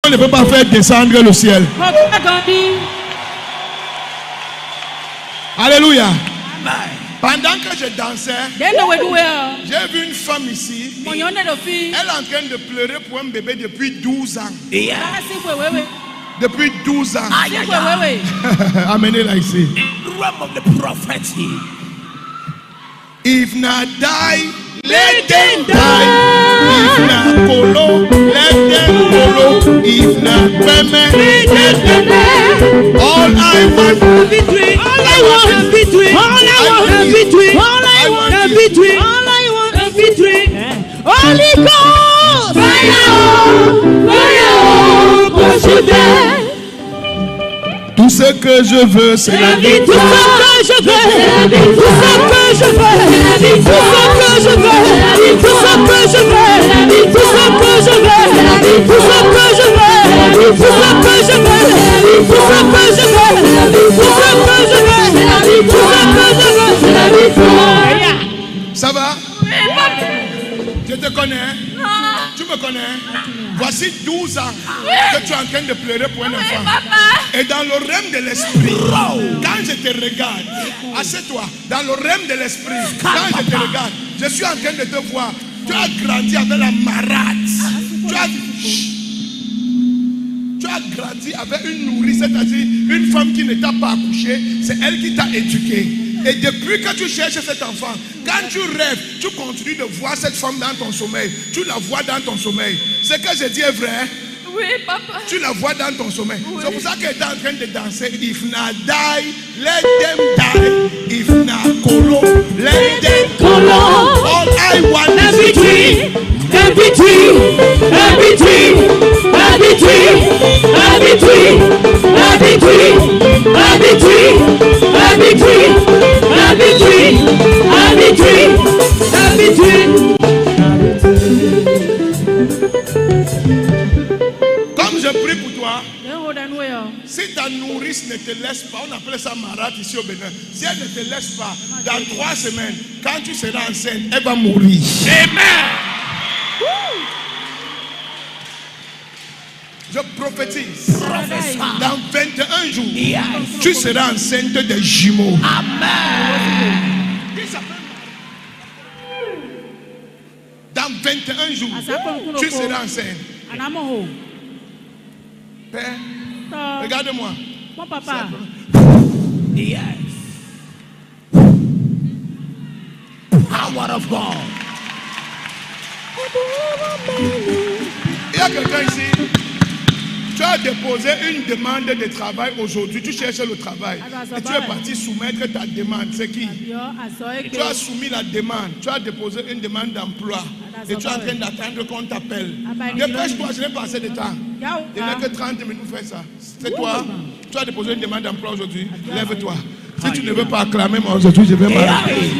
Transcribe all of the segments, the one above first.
On ne peut pas faire descendre le ciel. Alléluia. Pendant que je dansais, j'ai vu une femme ici. Elle est en train de pleurer pour un bébé depuis 12 ans. Depuis 12 ans. Amenez-la ici. If not die, let them die. If not follow, let them follow. If not women, let them die. All I want is victory. All I want is victory. All I want is victory. All I want is victory. All I want is victory. Holy Ghost, fire, consumez. Tout ce que je veux, c'est la vie. Tout ce que je veux, tout ce que je veux, tout ce que je veux, tout ce que je veux, tout ce que je veux, tout ce que je veux, tout ce que je veux, tout ce que je veux, tout ce que je veux, tout ce que je veux. Ça va? Je te connais? Tu me connais? Voici 12 ans que tu es en train de pleurer pour un enfant. Et dans le règne de l'esprit, quand je te regarde, assieds-toi, dans le règne de l'esprit, quand je te regarde, je suis en train de te voir. Tu as grandi avec la marade. Tu as grandi avec une nourrice, c'est-à-dire une femme qui ne t'a pas accouché, c'est elle qui t'a éduqué. Et depuis que tu cherches cet enfant, quand tu rêves, tu continues de voir cette femme dans ton sommeil. Tu la vois dans ton sommeil. Ce que je dis est vrai. Oui, papa. Tu la vois dans ton sommeil. Oui. C'est pour ça qu'elle est en train de danser. If not die, let them die. If not colo, let them colo. All I want is victory. Victory, victory, victory, victory, victory, victory, victory. Comme je prie pour toi, si ta nourrice ne te laisse pas, on appelle ça marade ici au Bénin. Si elle ne te laisse pas, dans 3 semaines, quand tu seras enceinte, elle va mourir. Amen. Je prophétise. Dans 21 jours, tu seras enceinte de jumeaux. Amen. Dans 21 jours, tu seras enceinte. Père, regarde-moi. Mon papa. Yes. Power of God. Il y a quelqu'un ici. Tu as déposé une demande de travail aujourd'hui. Tu cherches le travail. Et tu es parti soumettre ta demande. C'est qui? Tu as soumis la demande. Tu as déposé une demande d'emploi. Et tu es en train d'attendre qu'on t'appelle. Dépêche-toi, je n'ai pas assez de temps. Il n'y a que 30 minutes pour faire ça. C'est toi. Tu as déposé une demande d'emploi aujourd'hui. Lève-toi. Si tu ne veux pas acclamer moi aujourd'hui, je vais m'arrêter.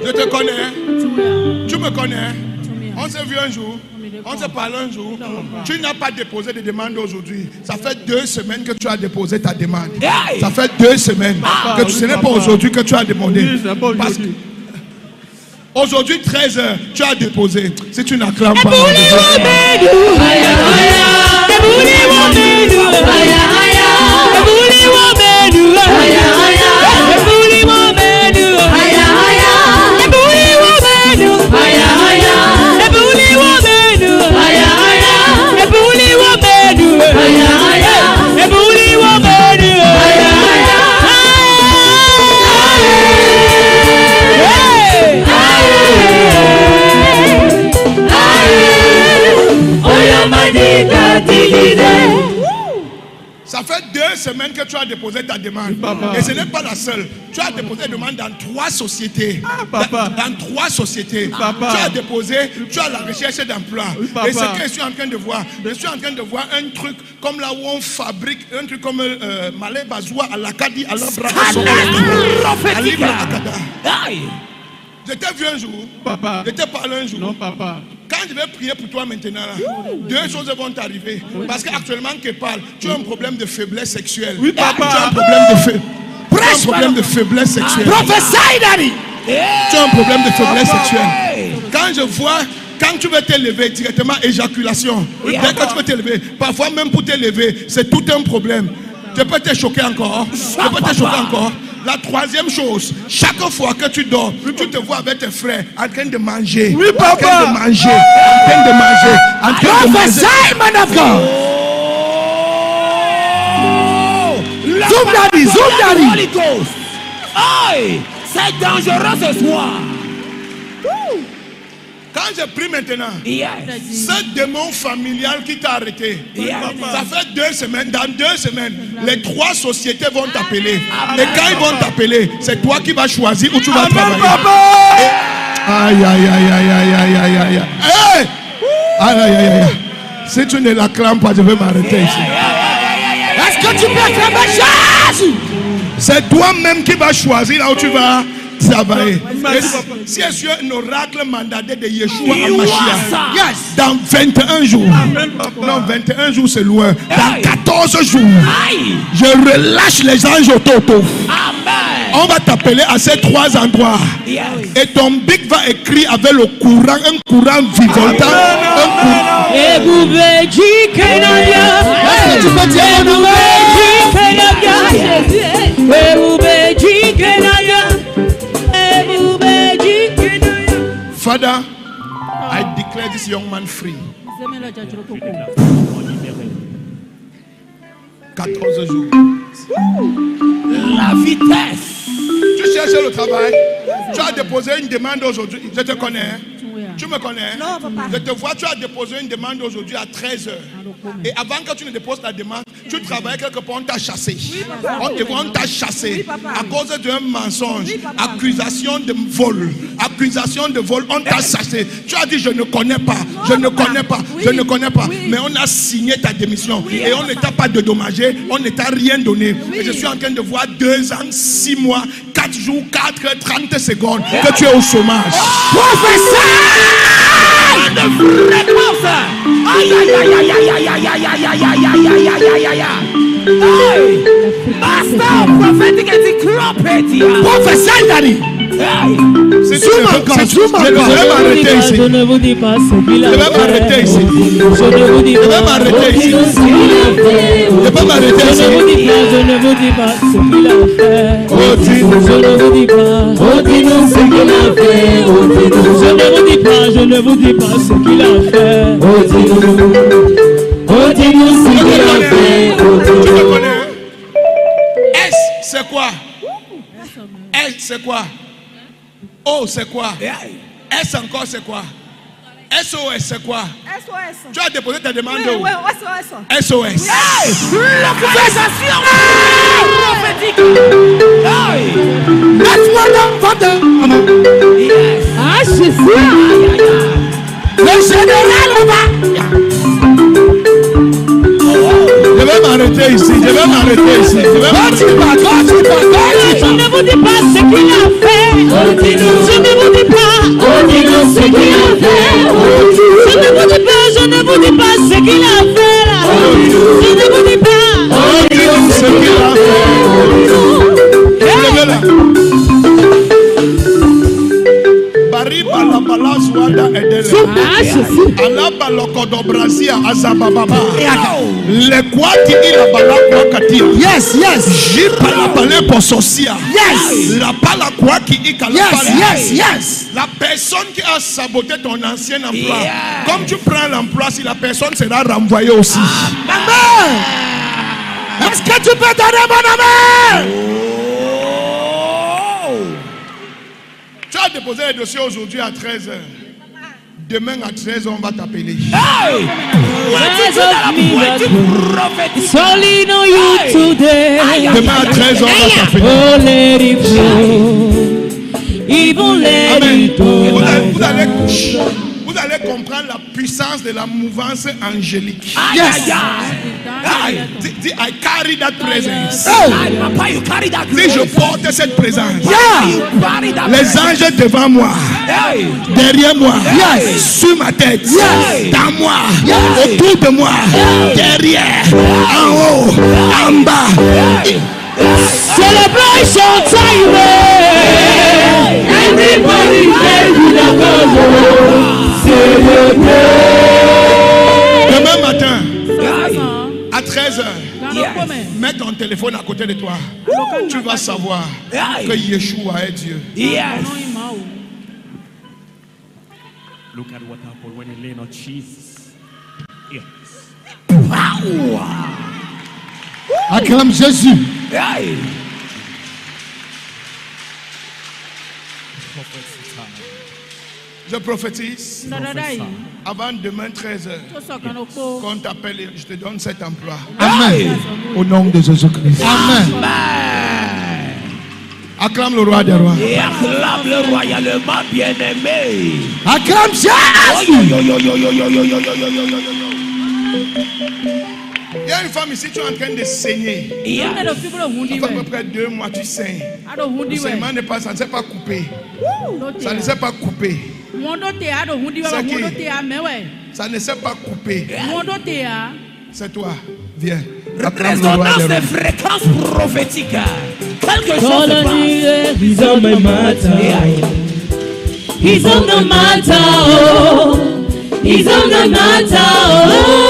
Je te connais. Tu me connais. On s'est vu un jour. On s'est parlé un jour. Tu n'as pas déposé de demande aujourd'hui. Ça fait 2 semaines que tu as déposé ta demande. Ça fait 2 semaines que ce n'est pas aujourd'hui que tu as demandé. Parce que aujourd'hui 13h, tu as déposé. Si tu n'acclames pas. Ça fait 2 semaines que tu as déposé ta demande. Et ce n'est pas la seule. Tu as déposé une demande dans 3 sociétés. Dans 3 sociétés. Tu as déposé, tu as la recherche d'emploi. Et ce que je suis en train de voir, je suis en train de voir un truc comme là où on fabrique, un truc comme Malé Bazoua à l'Acadie, à l'Abrahason. J'étais vu un jour. Papa. J'étais parlé un jour. Non, papa. Quand je vais prier pour toi maintenant, là, 2 choses vont t'arriver. Parce qu'actuellement, que parle, tu as un problème de faiblesse sexuelle. Oui, papa. Tu as un problème de faiblesse sexuelle. Prophesy, Daddy. Tu as un problème de faiblesse sexuelle. Quand je vois, quand tu veux t'élever directement, éjaculation. Dès que tu veux t'élever, parfois même pour t'élever, c'est tout un problème. Tu peux te choquer encore. La 3e chose, chaque fois que tu dors, tu te vois avec tes frères en train de manger. Oui, papa. En train de manger. Prophesy, man of God. Zoom, Daddy. Holy Ghost. Aïe, c'est dangereux ce soir. Quand je prie maintenant, ce démon familial qui t'a arrêté, ça fait 2 semaines, dans 2 semaines, les 3 sociétés vont t'appeler. Et quand ils vont t'appeler, c'est toi qui vas choisir où tu vas travailler. Aïe, aïe, aïe, aïe, aïe, aïe, aïe, aïe. Aïe, aïe, aïe, aïe. Si tu ne l'acclames pas, je vais m'arrêter ici. Est-ce que tu peux acclamer Jésus? C'est toi-même qui vas choisir là où tu vas travailler. Si je suis un oracle mandaté de Yeshua à Mashiach, dans 21 jours, non, 21 jours c'est loin, dans 14 jours, je relâche les anges autour. On va t'appeler à ces 3 endroits. Et ton bic va écrire avec le courant, un courant vivantant. Et vous tu peux dire Father, I declare this young man free. 14 jours. La vitesse. Tu cherches le travail. Tu as déposé une demande aujourd'hui. Je te connais. Tu me connais? Non, papa. Je te vois, tu as déposé une demande aujourd'hui à 13h. Et avant que tu ne déposes ta demande, tu travaillais quelque part, on t'a chassé. On t'a chassé à cause d'un mensonge. Accusation de vol. Accusation de vol, on t'a chassé. Tu as dit, je ne connais pas. Je ne connais pas. Je ne connais pas. Mais on a signé ta démission. Et on ne t'a pas dédommagé. On ne t'a rien donné. Et je suis en train de voir 2 ans, 6 mois, 4 jours, 4 heures, 30 secondes que tu es au chômage. De fréquence. Aïe, aïe, aïe, aïe, aïe, aïe, aïe, aïe, aïe, aïe, aïe, aïe, aïe, aïe, aïe. Master prophétique est clopédia. Prophesy, Daddy. Je vais m'arrêter ici. Je ne vous dis pas ce qu'il a Je vais m'arrêter ici. Je ne vous dis Je vais pas m'arrêter ici. Je vais m'arrêter ici. Je ne vous dis pas ce qu'il a fait. Oh, dis-nous. Je ne vous dis pas. Oh, dis-nous ce qu'il a fait. Oh, dis-nous. Je ne vous dis pas. Je ne vous dis pas ce qu'il a fait. Oh, dis-nous. Oh, dis-nous ce qu'il a fait. Oh, Tu dis-nous. me connais? S, c'est quoi? S, c'est quoi? O, c'est quoi? S encore, c'est quoi? SOS, c'est quoi? SOS. Tu as déposé ta demande Oui, où? oui, SOS. SOS. La conversation prophétique. Laisse-moi dans Yes. Ah, Jésus. le général va. Je vais m'arrêter ici. Je vais m'arrêter ici. Je vais m'arrêter. Je ne vous dis pas ce qu'il a fait. Je ne vous dis pas. Ce qu'il a fait. Je ne vous dis pas. Je ne vous dis pas ce qu'il a fait là. Je ne vous dis pas. Dis-nous ce qu'il a fait. Levez-la. Bariba la bala zwada edele. Ah, Jésus. Alaba lokodo brazia azabababa. Le kwati ila bala kwa katia. Yes, yes. Jipa la bale pososia. Yes. La bala kwa ki ikala Yes, bale. yes, yes. La personne qui a saboté ton ancien emploi, Yeah. comme tu prends l'emploi, si la personne sera renvoyée aussi. Amen. Est-ce que tu peux donner mon amen? Tu as déposé le dossier aujourd'hui à 13h. Demain à 13h, on va t'appeler. Hey! It's only know you today. Demain à 13h, on va t'appeler. Oh, let it flow. Even let Amen. it go. Vous allez comprendre la puissance de la mouvance angélique. Yes. Dis, I carry that presence. Papa, you carry that. Dis, je porte cette présence. You carry that. Les anges devant moi, Hey. derrière moi, sur ma tête, dans moi, autour de moi, derrière, en haut, en bas. Celebration time. Everybody play with the Demain matin, à 13h, mets ton téléphone à côté de toi. Tu vas savoir que Yeshua est Dieu. Yes. Look at what happened when he leaned on Jesus. Yes. Acclame Jésus. Hey. Je prophétise, avant demain 13h, qu'on t'appelle, je te donne cet emploi. Amen. Au nom de Jésus-Christ. Amen. Acclame le roi des rois. Et acclame le royalement bien-aimé. Acclame Jésus. Il y a une femme ici, tu es en train de saigner. Yes. Ça fait à peu près 2 mois, tu saignes. Le saignement n'est pas, ça ne s'est pas coupé. Ça ne s'est pas coupé. Ça ne s'est pas coupé. C'est toi. Viens. Acclame le roi Résonance des des rois. fréquences prophétiques. Quelque chose se passe. He's on my matter. He's on the matter. Oh. He's on the matter. Oh.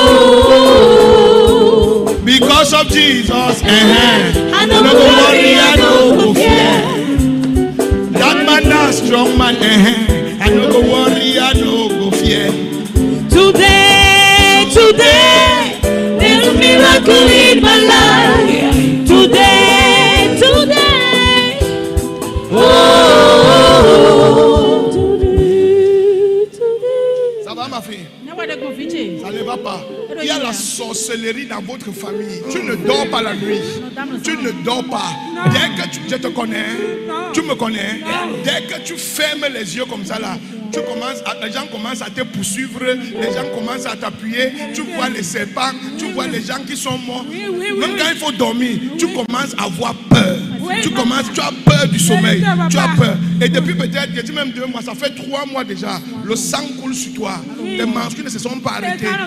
Because of Jesus, I no no go worry, I no go fear. fear. That man, that strong man, I no go worry, I no go fear. Today, there's a miracle in my life. Today, oh, today. Ça va, ma fille? Ça ne va pas. Il y a la sorcellerie dans votre famille. Tu ne dors pas la nuit. Tu ne dors pas. Dès que je te connais, tu me connais. Dès que tu fermes les yeux comme ça là, les gens commencent à te poursuivre, les gens commencent à t'appuyer. Tu vois les serpents, tu vois les gens qui sont morts. Même quand il faut dormir, tu commences à avoir peur. Tu as peur du sommeil. Tu as peur. Et depuis peut-être, je dis même 2 mois, ça fait 3 mois déjà, le sang coule sur toi. Tes menstrues ne se sont pas arrêtées. Ça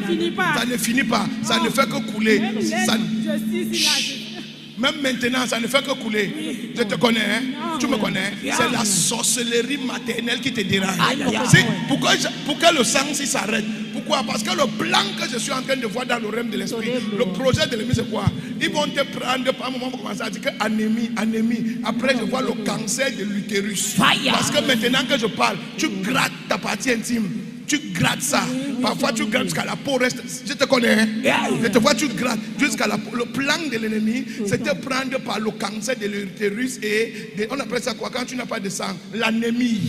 ne finit pas. Ça ne fait que couler. Même maintenant, ça ne fait que couler. Je te connais, hein? Tu me connais. C'est la sorcellerie maternelle qui te dérange. Pourquoi le sang s'arrête? Pourquoi? Parce que le plan que je suis en train de voir dans le règne de l'esprit, le projet de l'ennemi, c'est quoi? Ils vont te prendre, par un moment, commencer à dire que anémie. Après, je vois le cancer de l'utérus. Parce que maintenant que je parle, tu grattes ta partie intime. Tu grattes ça. Parfois tu grattes jusqu'à la peau reste. Je te connais. Hein? Je te vois, tu grattes jusqu'à la peau. Le plan de l'ennemi, c'est de prendre par le cancer de l'utérus et on appelle ça quoi quand tu n'as pas de sang? L'anémie.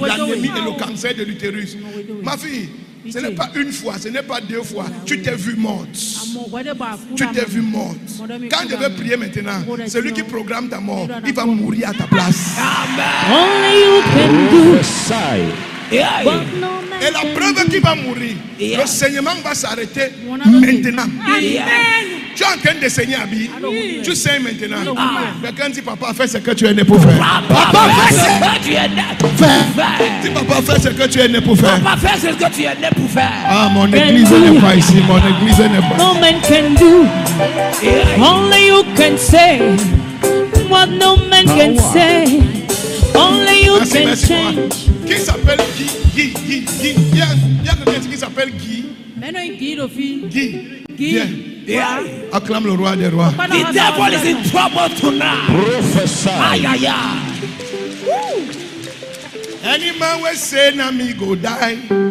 L'anémie et le cancer de l'utérus. Ma fille, ce n'est pas une fois, ce n'est pas 2 fois. Tu t'es vu morte. Tu t'es vu morte. Quand je vais prier maintenant, celui qui programme ta mort, il va mourir à ta place. Only you can do. Et la preuve qu'il va mourir, le saignement va s'arrêter maintenant. Tu es en train de saigner, Abi. Tu saignes maintenant. Quelqu'un dit, papa, fais ce que tu es né pour faire. Papa, fais ce que tu es né pour faire. Dis, papa, fais ce que tu es né pour faire. Papa, fais ce que tu es né pour faire. Ah, mon église n'est pas ici. Mon église n'est pas. No man can do. Only you can say what no man can say. Only you Merci, can merci. change. Qui s'appelle Guy? Il y a quelqu'un qui s'appelle Guy. Guy. Viens. Acclame le roi des rois. The devil is in trouble tonight. Prophesy. Aïe, aïe, aïe. Any man will say na me go die. Any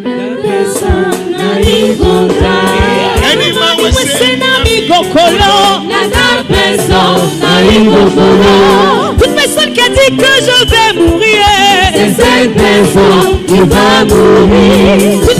man will say na me go Toute personne qui a dit que je vais mourir, c'est cette personne qui va mourir. Toute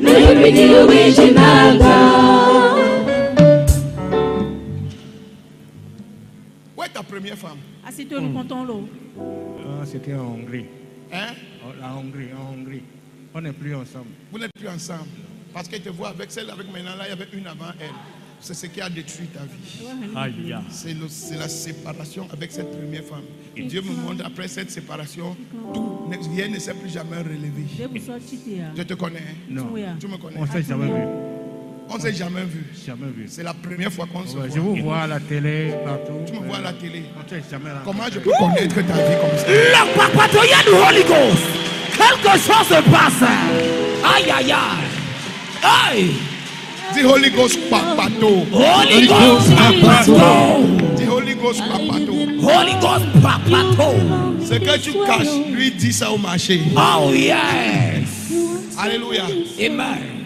Maybe the original God. Où est ta première femme? Assis-toi, nous comptons l'eau. C'était en Hongrie. Hein? En Hongrie. On n'est plus ensemble. Vous n'êtes plus ensemble. Parce qu'elle te voit avec celle avec maintenant là, il y avait une avant elle. C'est ce qui a détruit ta vie. Aïe. C'est la séparation avec cette première femme. Et Dieu me montre après cette séparation, tout, rien ne s'est plus jamais relevé. Je te connais. Non. Tu me connais. On ne s'est jamais vu. On ne s'est jamais vu. Jamais vu. C'est la première fois qu'on se voit. Je vous vois à la télé partout. Tu me vois à la télé. On s'est jamais rencontré. Comment je peux connaître ta vie comme ça? Le papatoya du Holy Ghost. Quelque chose se passe. Aïe, aïe, aïe. Aïe. Dis Holy Ghost papato. Holy Ghost papato. Dis Holy Ghost papato. Holy Ghost papato. Ce que tu caches, lui dit ça au marché. Oh yes. Alléluia. Amen.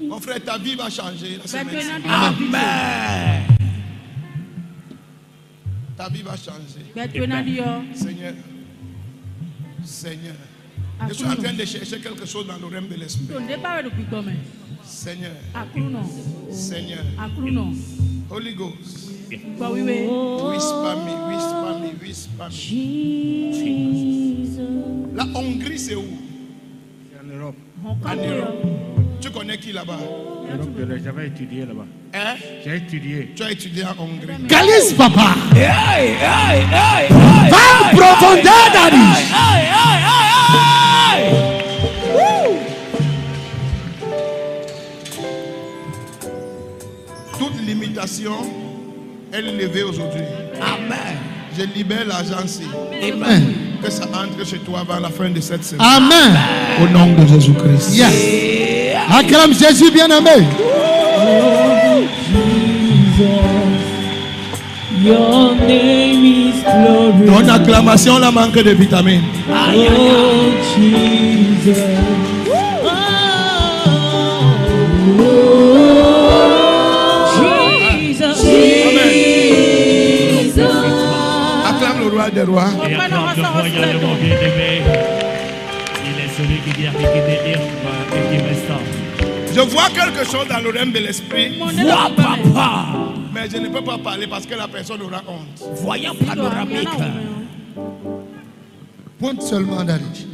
Mon frère, ta vie va changer la semaine. Amen. Ta vie va changer. Seigneur. Seigneur. Je suis en train de chercher quelque chose dans le realm de l'esprit. Seigneur. Seigneur. Holy Ghost. Whisper me. La Hongrie, c'est où? C'est en Europe. En Europe. Tu connais qui là-bas? J'avais étudié là-bas. Hein? J'ai étudié. Tu as étudié en Hongrie. Calice, papa. Va en profondeur, Daddy. Toute limitation est levée aujourd'hui. Amen. Je libère l'agence. Amen. Que ça entre chez toi avant la fin de cette semaine. Amen. Au nom de Jésus-Christ. Yes. Acclame Jésus bien-aimé. Your name is glorious. Ton acclamation la manque de vitamines. Oh, Jesus. Acclame le roi des rois. Et acclame le royaume de mon bien-aimé. Il est celui qui dit et qui délivre et qui restaure. Je vois quelque chose dans le realm de l'esprit. Vois, papa. Mais je ne peux pas parler parce que la personne aura honte. Voyant panoramique. Pointe seulement David.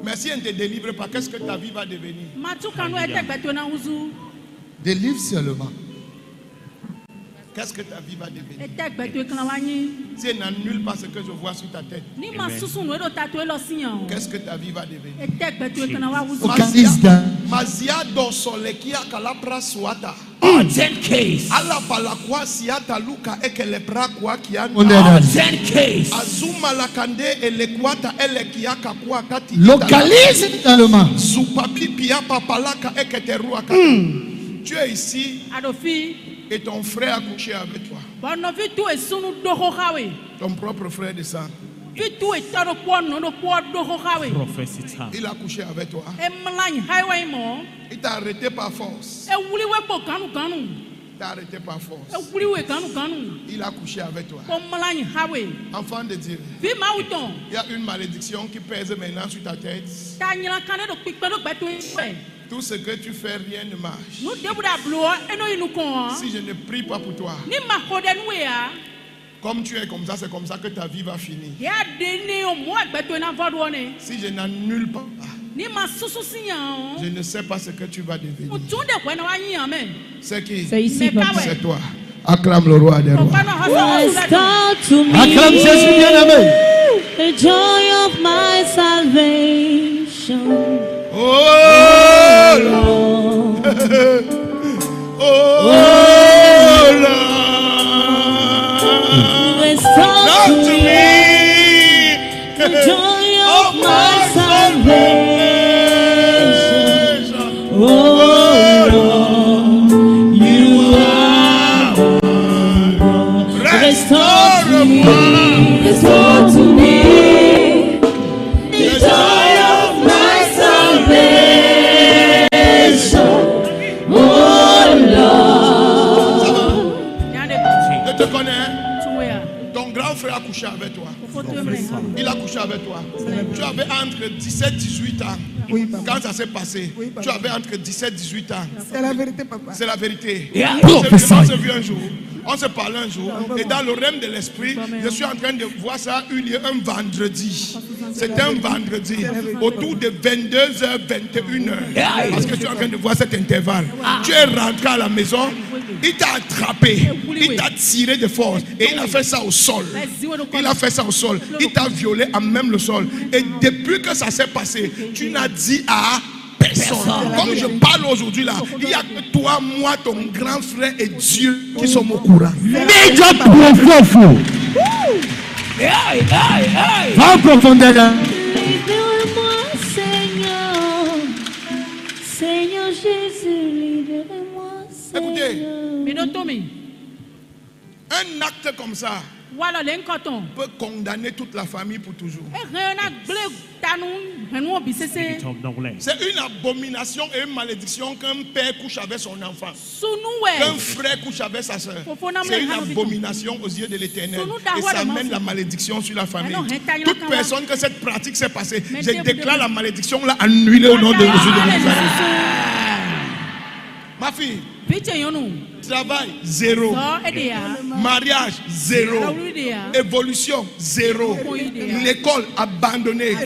Mais si elle ne te délivre pas, qu'est-ce que ta vie va devenir? Délivre seulement. Qu'est-ce que ta vie va devenir? Si elle n'annule pas ce que je vois sur ta tête, qu'est-ce que ta vie va devenir? Mazia dosolekia kalabra swata. Urgent case. Ala balakwa siata luka ekele brakwa kiani. Urgent case. Azuma lakande elekwata elekiaka kwa kati. Localise totalement. Zupapi pia papalaka eketerua kati. Tu es ici. Et ton frère a couché avec toi. Ton propre frère de sang. Il a couché avec toi. Il t'a arrêté par force. T'a arrêté par force. Il a couché avec toi. Enfant de Dieu, il y a une malédiction qui pèse maintenant sur ta tête. Tout ce que tu fais, rien ne marche. Si je ne prie pas pour toi, comme tu es comme ça, c'est comme ça que ta vie va finir. Si je n'annule pas, je ne sais pas ce que tu vas devenir. C'est qui? C'est toi. Acclame le roi des rois. Acclame Jésus bien-aimé. The joy of my salvation. Oh Lord. Oh Lord. Restore to me the joy of my salvation. Oh Lord, you are God. Restore to me the joy of my salvation. Oh Lord. Je te connais. Ton grand frère a couché avec toi. Il a couché avec toi. Tu avais entre 17 et 18 ans. Quand ça s'est passé, tu avais entre 17 et 18 ans. C'est la vérité, papa. C'est la vérité. On On s'est vu un jour. On se parlait un jour. Et dans le règne de l'esprit, je suis en train de voir ça eu lieu un vendredi. C'est un vendredi. Autour de 22h, 21h. Parce que tu es en train de voir cet intervalle. Tu es rentré à la maison. Il t'a attrapé. Il t'a tiré de force. Et il a fait ça au sol. Il a fait ça au sol. Il t'a violé à même le sol. Et depuis que ça s'est passé, tu n'as dit à personne. Comme je parle aujourd'hui là, il n'y a que toi, moi, ton grand frère et Dieu qui sommes au courant. Major profond. Va en profondeur là. Libère-moi, Seigneur. Seigneur Jésus, libère-moi, Seigneur. Écoutez, un acte comme ça peut condamner toute la famille pour toujours. C'est une abomination et une malédiction qu'un père couche avec son enfant, qu'un frère couche avec sa soeur. C'est une abomination aux yeux de l'Éternel. Et ça amène la malédiction sur la famille. Toute personne que cette pratique s'est passée, je déclare la malédiction là annulée au nom de Jésus de Nazareth. Ma fille, travail, zéro. Mariage, zéro. Évolution, zéro. L'école, abandonnée.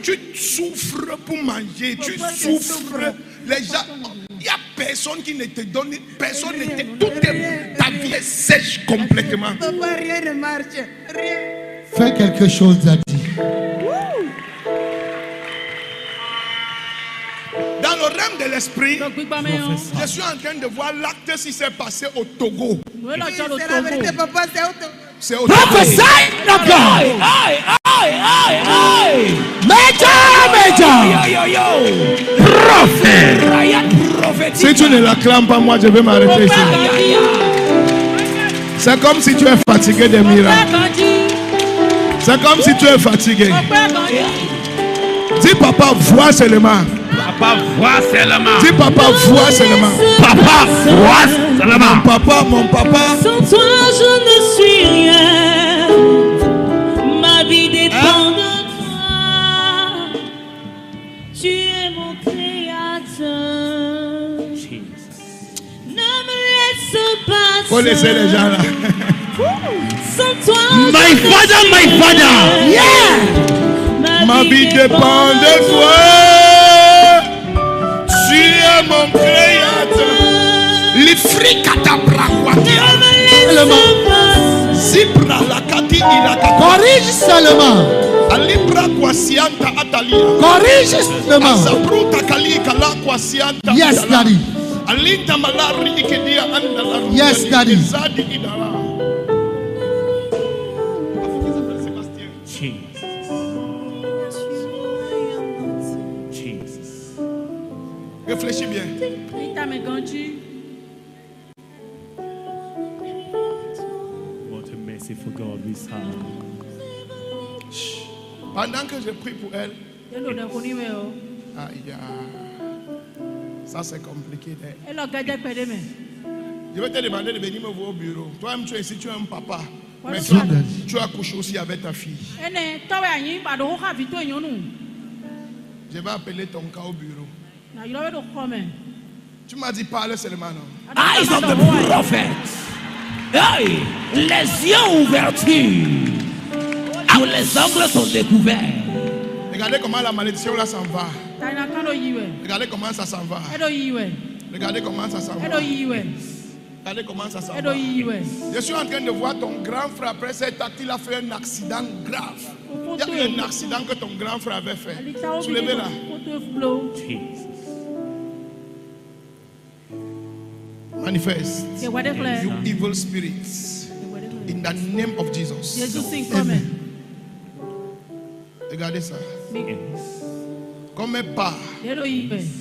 Tu souffres pour manger. Tu souffres. Les gens, il n'y a personne qui ne te donne. Personne ne te. Ta vie est sèche complètement. Papa, rien ne marche. Rien. Fais quelque chose, Daddy. Dans le règne de l'esprit, je suis en train de voir l'acte qui s'est passé au Togo. C'est la vérité, papa, c'est au Togo. Prophesy, Major. Si tu ne l'acclames pas, moi je vais m'arrêter ici. C'est comme si tu es fatigué des miracles. C'est comme si tu es fatigué. Dis papa, vois seulement. Papa, vois seulement. Dis papa, vois seulement. Papa, vois seulement. Mon papa, mon papa. Sans toi, je ne suis rien. Ma vie dépend de toi. Tu es mon créateur. Ne me laisse pas. Faut laisser les gens là. Sans toi, My father. Yeah. Ma vie dépend de toi. Tu es mon créateur. Zibra la kati ilaka. Corrige seulement. Alibra kwasianta atalia. Corrige seulement. Azabruta kali kala kwasianta. Yes, Daddy. Alinda malari ikedia andala. Yes, Daddy. Zadi idara. Réfléchis bien. What a merciful God we serve. Pendant que je prie pour elle, ça c'est compliqué. Je vais te demander de venir me voir au bureau. Toi-même, tu es ici, tu es un papa. Mais tu as couché aussi avec ta fille. Je vais appeler ton cas au bureau. Tu m'as dit parle seulement, non? Eyes of the prophet. Hey, les yeux ouvertus. Tous les angles sont découverts. Regardez comment la malédiction là s'en va. Regardez comment ça s'en va. Regardez comment ça s'en va. Regardez comment ça s'en va. Je suis en train de voir ton grand frère après cet acte, il a fait un accident grave. Il y a eu un accident que ton grand frère avait fait. Soulevez là. Manifest you evil spirits in the name of Jesus. Amen. Regardez ça. Comme un pas,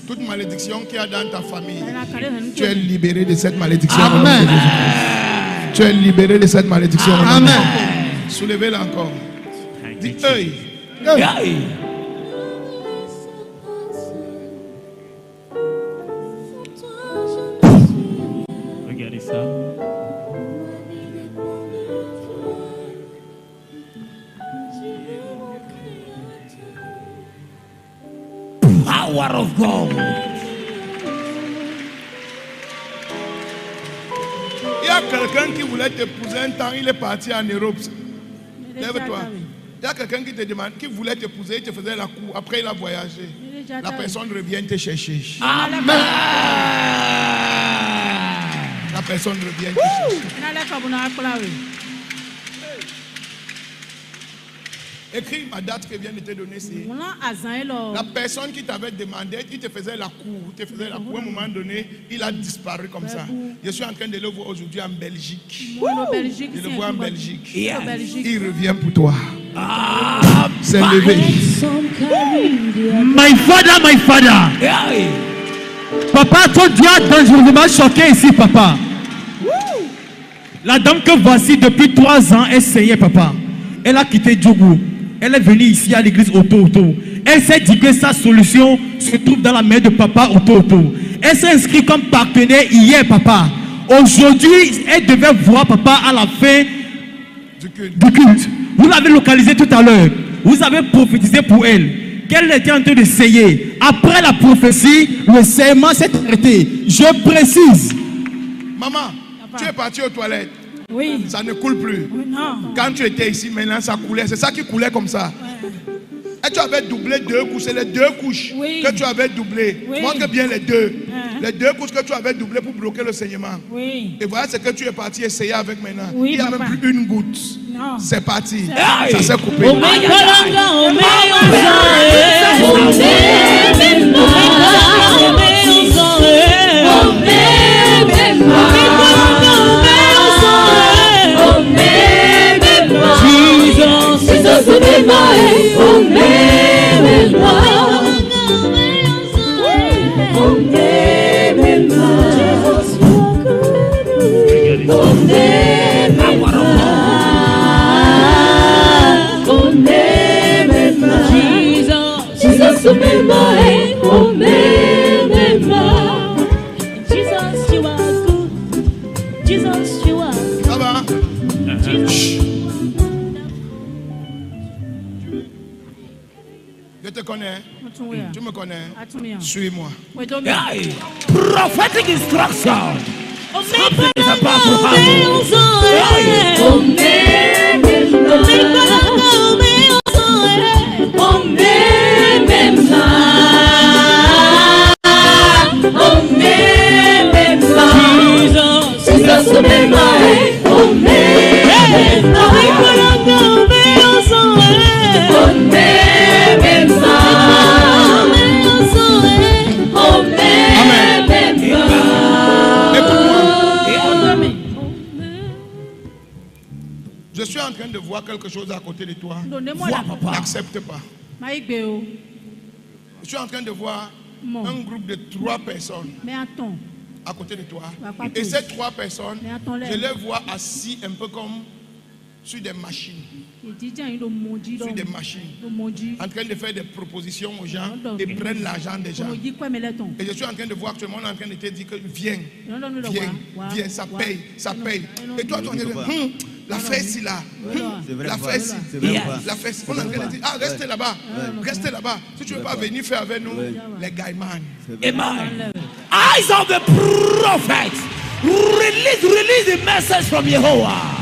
toute malédiction qu'il y a dans ta famille, tu es libéré de cette malédiction. Amen. Tu es libéré de cette malédiction. Amen. Soulevez-la encore. Dis œil. Regardez ça. Power of God. Il y a quelqu'un qui voulait t'épouser un temps, il est parti en Europe. Lève-toi. Il y a quelqu'un qui te demande, qui voulait t'épouser, il te faisait la cour. Après, il a voyagé. La personne revient te chercher. Amen. La personne revient te chercher. Écris ma date que vient de te donner. C'est la personne qui t'avait demandé, il te faisait la cour. À un moment donné, il a disparu comme ça. Je suis en train de le voir aujourd'hui en Belgique. Je le vois en Belgique. Il revient pour toi. C'est levé. My father. Papa, toi, Dieu a dangereusement choqué ici, papa. La dame que voici depuis 3 ans, elle essayait, papa. Elle a quitté Djougou. Elle est venue ici à l'église Auto. Elle s'est dit que sa solution se trouve dans la main de papa Auto. Elle s'est inscrite comme partenaire hier, papa. Aujourd'hui, elle devait voir papa à la fin du culte. Vous l'avez localisé tout à l'heure. Vous avez prophétisé pour elle qu'elle était en train d'essayer. Après la prophétie, le serment s'est arrêté. Je précise. Maman, tu es partie aux toilettes. Oui. Ça ne coule plus. Non. Quand tu étais ici, maintenant ça coulait. C'est ça qui coulait comme ça. Et tu avais doublé 2 couches. C'est les 2 couches que tu avais doublé. Montre bien les 2. Les 2 couches que tu avais doublées pour bloquer le saignement. Et voilà ce que tu es parti essayer avec maintenant. Il n'y a même plus une goutte. C'est parti. Ça s'est coupé. Ça va? Je te connais. Tu me connais. Suis-moi. Prophetic instruction. Je suis en train de voir quelque chose à côté de toi. N'accepte pas. Je suis en train de voir un groupe de 3 personnes à côté de toi. Et ces 3 personnes, je les vois assis un peu comme sur des machines. Sur des machines. En train de faire des propositions aux gens et prennent l'argent des gens. Et je suis en train de voir actuellement, on est en train de te dire que viens, ça paye, ça paye. Et toi, tu es en train de dire, la fesse là, la fesse, la fesse. On est en train de dire, restez là-bas, restez là-bas. Si tu ne veux pas venir faire avec nous, les gaiman. Amen. Eyes of the prophet. Release the message from Yehovah.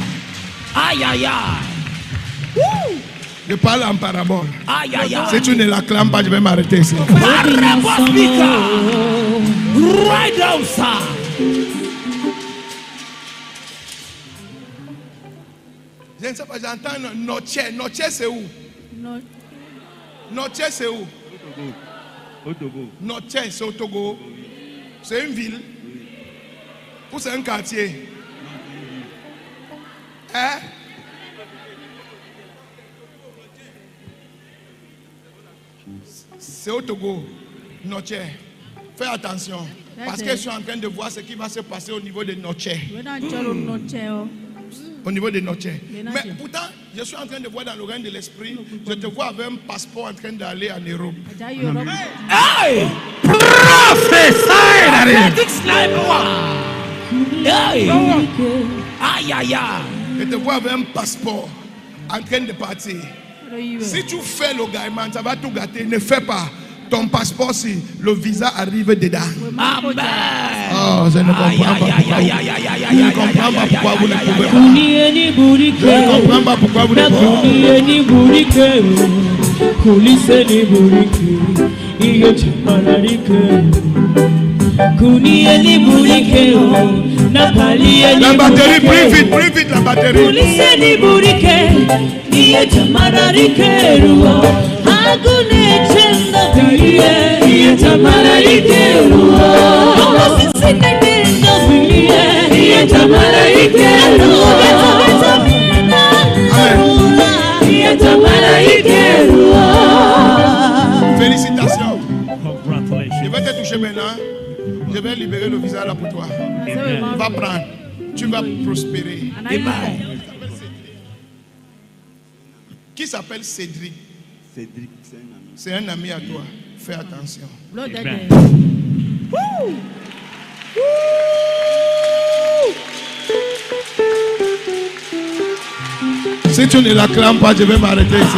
Aïe, aïe, aïe. Je parle en parabole. Aïe, aïe, aïe. Si tu ne l'acclames pas, je vais m'arrêter ici. Right down, sir. Je ne sais pas, j'entends Noche. Noche, c'est où? Noche, c'est où? Au Togo. Noche, c'est au Togo. C'est une ville? Ou c'est un quartier? Hein? C'est au Togo. Noche. Fais attention. Parce que je suis en train de voir ce qui va se passer au niveau de Noche. Au niveau de Noche. Mais pourtant, je suis en train de voir dans le règne de l'esprit. Je te vois avec un passeport en train d'aller en Europe. Hey! Prophesy! Hey! Aïe, aïe, aïe. Je te vois avec un passeport en train de partir. Si tu fais le gaiement, ça va tout gâter. Ne fais pas. ton passeport, si le visa arrive dedans. Amen. Oh, je ne comprends pas pourquoi. Je ne comprends pas pourquoi vous ne pouvez pas. Je ne comprends pas pourquoi vous ne pouvez pas. La batterie, plus vite la batterie. Félicitations. Je vais te toucher maintenant. Je vais libérer le visa là pour toi. Va prendre. Tu vas prospérer. Qui s'appelle Cédric? Cédric, c'est un ami à toi. Fais attention. Si tu ne l'acclames pas, je vais m'arrêter ici.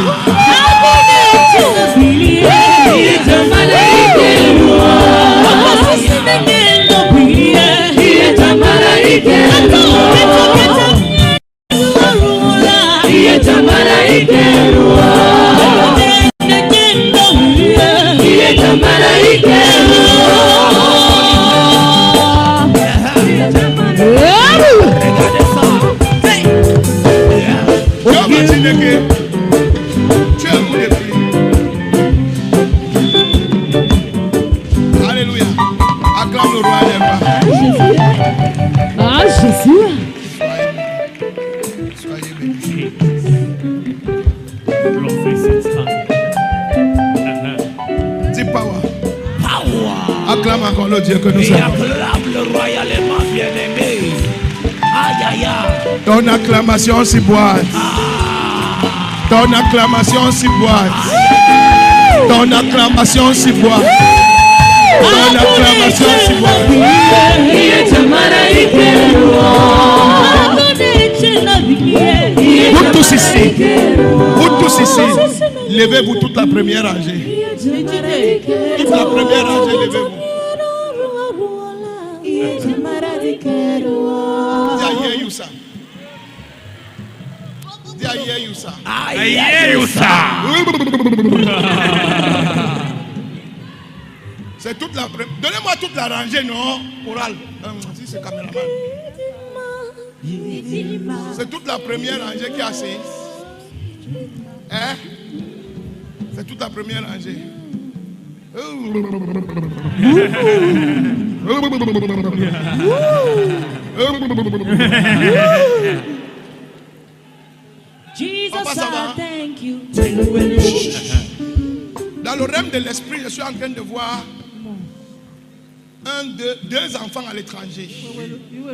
Alléluia. Acclame le roi des rois. Ah, Jésus. Soyez bénis. Dis power. Acclame encore le Dieu que nous sommes. Acclame le royalement bien-aimé. Aïe, aïe, aïe. Ton acclamation s'y boite. Ton acclamation s'y boite. Ton acclamation s'y boite. Ton acclamation s'y boite. Vous tous ici, levez-vous toute la première rangée. Toute la première rangée, levez-vous. C'est toute la première. Donnez-moi toute la rangée, non? Oral. Si c'est caméraman. C'est toute la première rangée qui est assise. Hein? C'est toute la première rangée. Papa, ça va? Dans le rêve de l'esprit, je suis en train de voir deux enfants à l'étranger.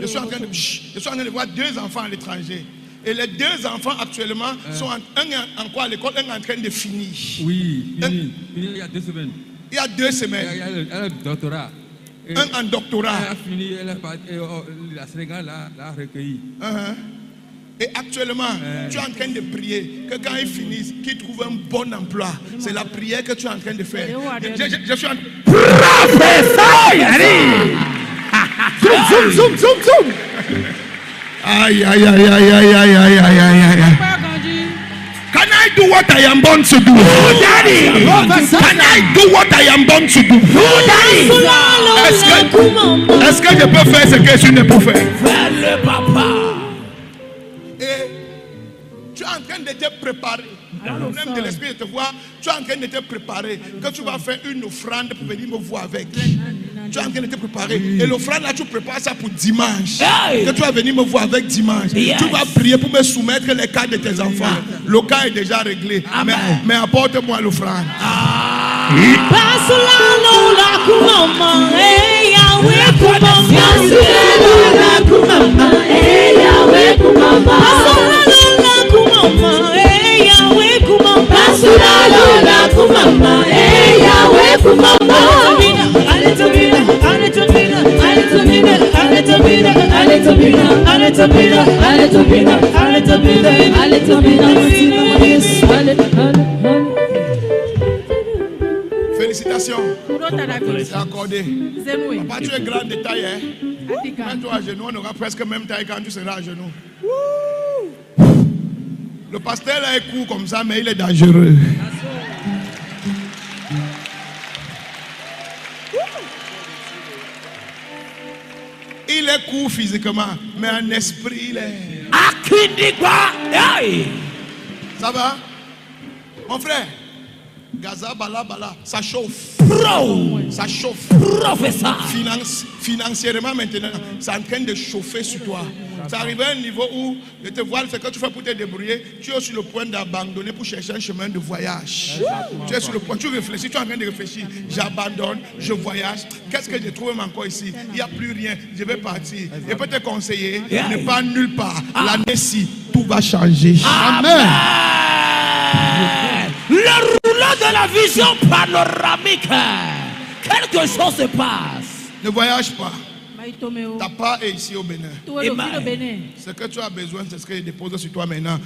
Je suis en train de voir deux enfants à l'étranger. Et les deux enfants actuellement sont un encore à l'école, un en train de finir. Oui, il y a 2 semaines. Il y a 2 semaines. Elle a un doctorat. Un en doctorat. Elle a fini, la Sénégal l'a recueilli. Et actuellement, tu es en train de prier que quand ils finissent, qu'ils trouvent un bon emploi. C'est la prière que tu es en train de faire. Je suis en train de... Zoom. Aïe. Can I do what I am born to do? Daddy. Can I do what I am born to do? Daddy. Est-ce que je peux faire ce que je ne peux faire? Fais-le, papa. Et tu es en train de te préparer. Dans le rêve de l'esprit, je te vois, tu es en train de te préparer. Que tu vas faire une offrande pour venir me voir avec. Tu es en train de te préparer. Et l'offrande là, tu prépares ça pour dimanche. Que tu vas venir me voir avec dimanche. Tu vas prier pour me soumettre les cas de tes enfants. Le cas est déjà réglé. Mais apporte-moi l'offrande. Félicitations. Autorisation. C'est accordé. Papa, tu es grand de taille. Hein? Mets-toi à genoux, on aura presque même taille quand tu seras à genoux. Le pasteur là est court comme ça, mais il est dangereux. Il est court physiquement, mais en esprit, il est. Ça va? Mon frère, Gaza, Bala, ça chauffe. Ça chauffe. Financièrement maintenant, c'est en train de chauffer sur toi. Ça arrive à un niveau où je te vois ce que tu fais pour te débrouiller. Tu es sur le point d'abandonner pour chercher un chemin de voyage. Tu es sur le point, tu réfléchis, tu es en train de réfléchir. J'abandonne, je voyage. Qu'est-ce que je trouve encore ici? Il n'y a plus rien, je vais partir. Je peux te conseiller, ne pas nulle part. L'année-ci, tout va changer. Amen. Le rouleau de la vision panoramique. Quelque chose se passe. Ne voyage pas. Ta part est ici au Bénin. Ce que tu as besoin, c'est ce que je dépose sur toi maintenant.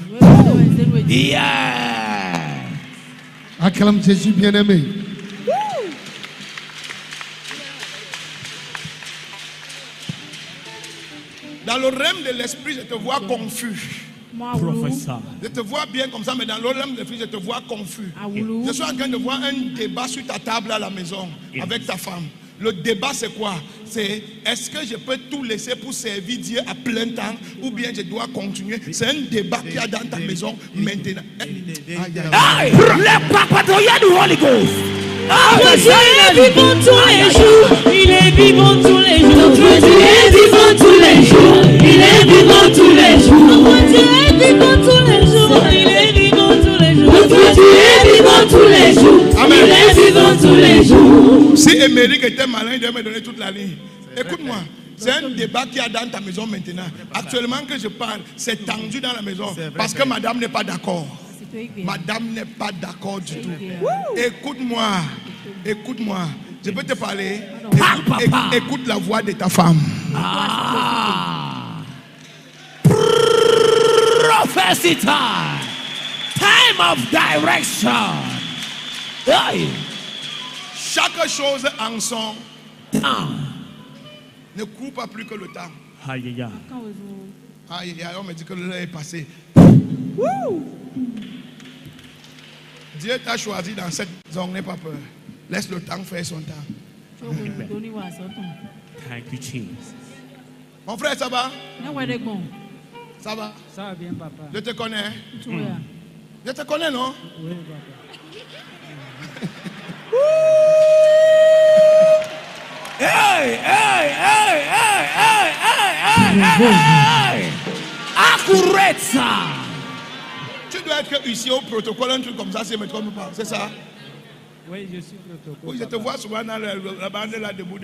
Acclame Jésus bien-aimé. Dans le règne de l'esprit, je te vois confus. Professeur. Je te vois bien comme ça, mais dans le règne de l'esprit, je te vois confus. Je suis en train de voir un débat sur ta table à la maison avec ta femme. Le débat c'est quoi? C'est est-ce que je peux tout laisser pour servir Dieu à plein temps ou bien je dois continuer? C'est un débat qu'il y a dans ta maison maintenant. Le papatoya du Holy Ghost. Dieu est vivant tous les jours. Il est vivant tous les jours. Notre Dieu est vivant tous les jours. Il est vivant tous les jours. Notre Dieu est vivant tous les jours. Il est vivant tous les jours. Notre Dieu est vivant tous les jours. Il est vivant tous les jours. Si Émeric était malin, il devait me donner toute la ligne. Écoute-moi, c'est un débat qu'il y a dans ta maison maintenant. Actuellement que je parle, c'est tendu dans la maison parce que madame n'est pas d'accord. Madame n'est pas d'accord du tout. Écoute-moi, écoute-moi. Je peux te parler. Écoute la voix de ta femme. Prophecy time. Time of direction. Chaque chose en son temps. Ne cours pas plus que le temps. Aïe, aïe, aïe, on me dit que l'heure est passée. Dieu t'a choisi dans cette zone, n'aie pas peur. Laisse le temps faire son temps. Thank you, Jesus. Mon frère, ça va? Ça va? Ça va bien, papa. Je te connais. Je te connais, non? Oui, papa. Hey, hey, hey, hey, hey, hey, hey, hey. Accurate ça. Tu dois être ici au protocole, un truc comme ça, c'est comme pas. C'est ça? Oui, je suis protocole. Oui, je te vois souvent dans la bande là, debout.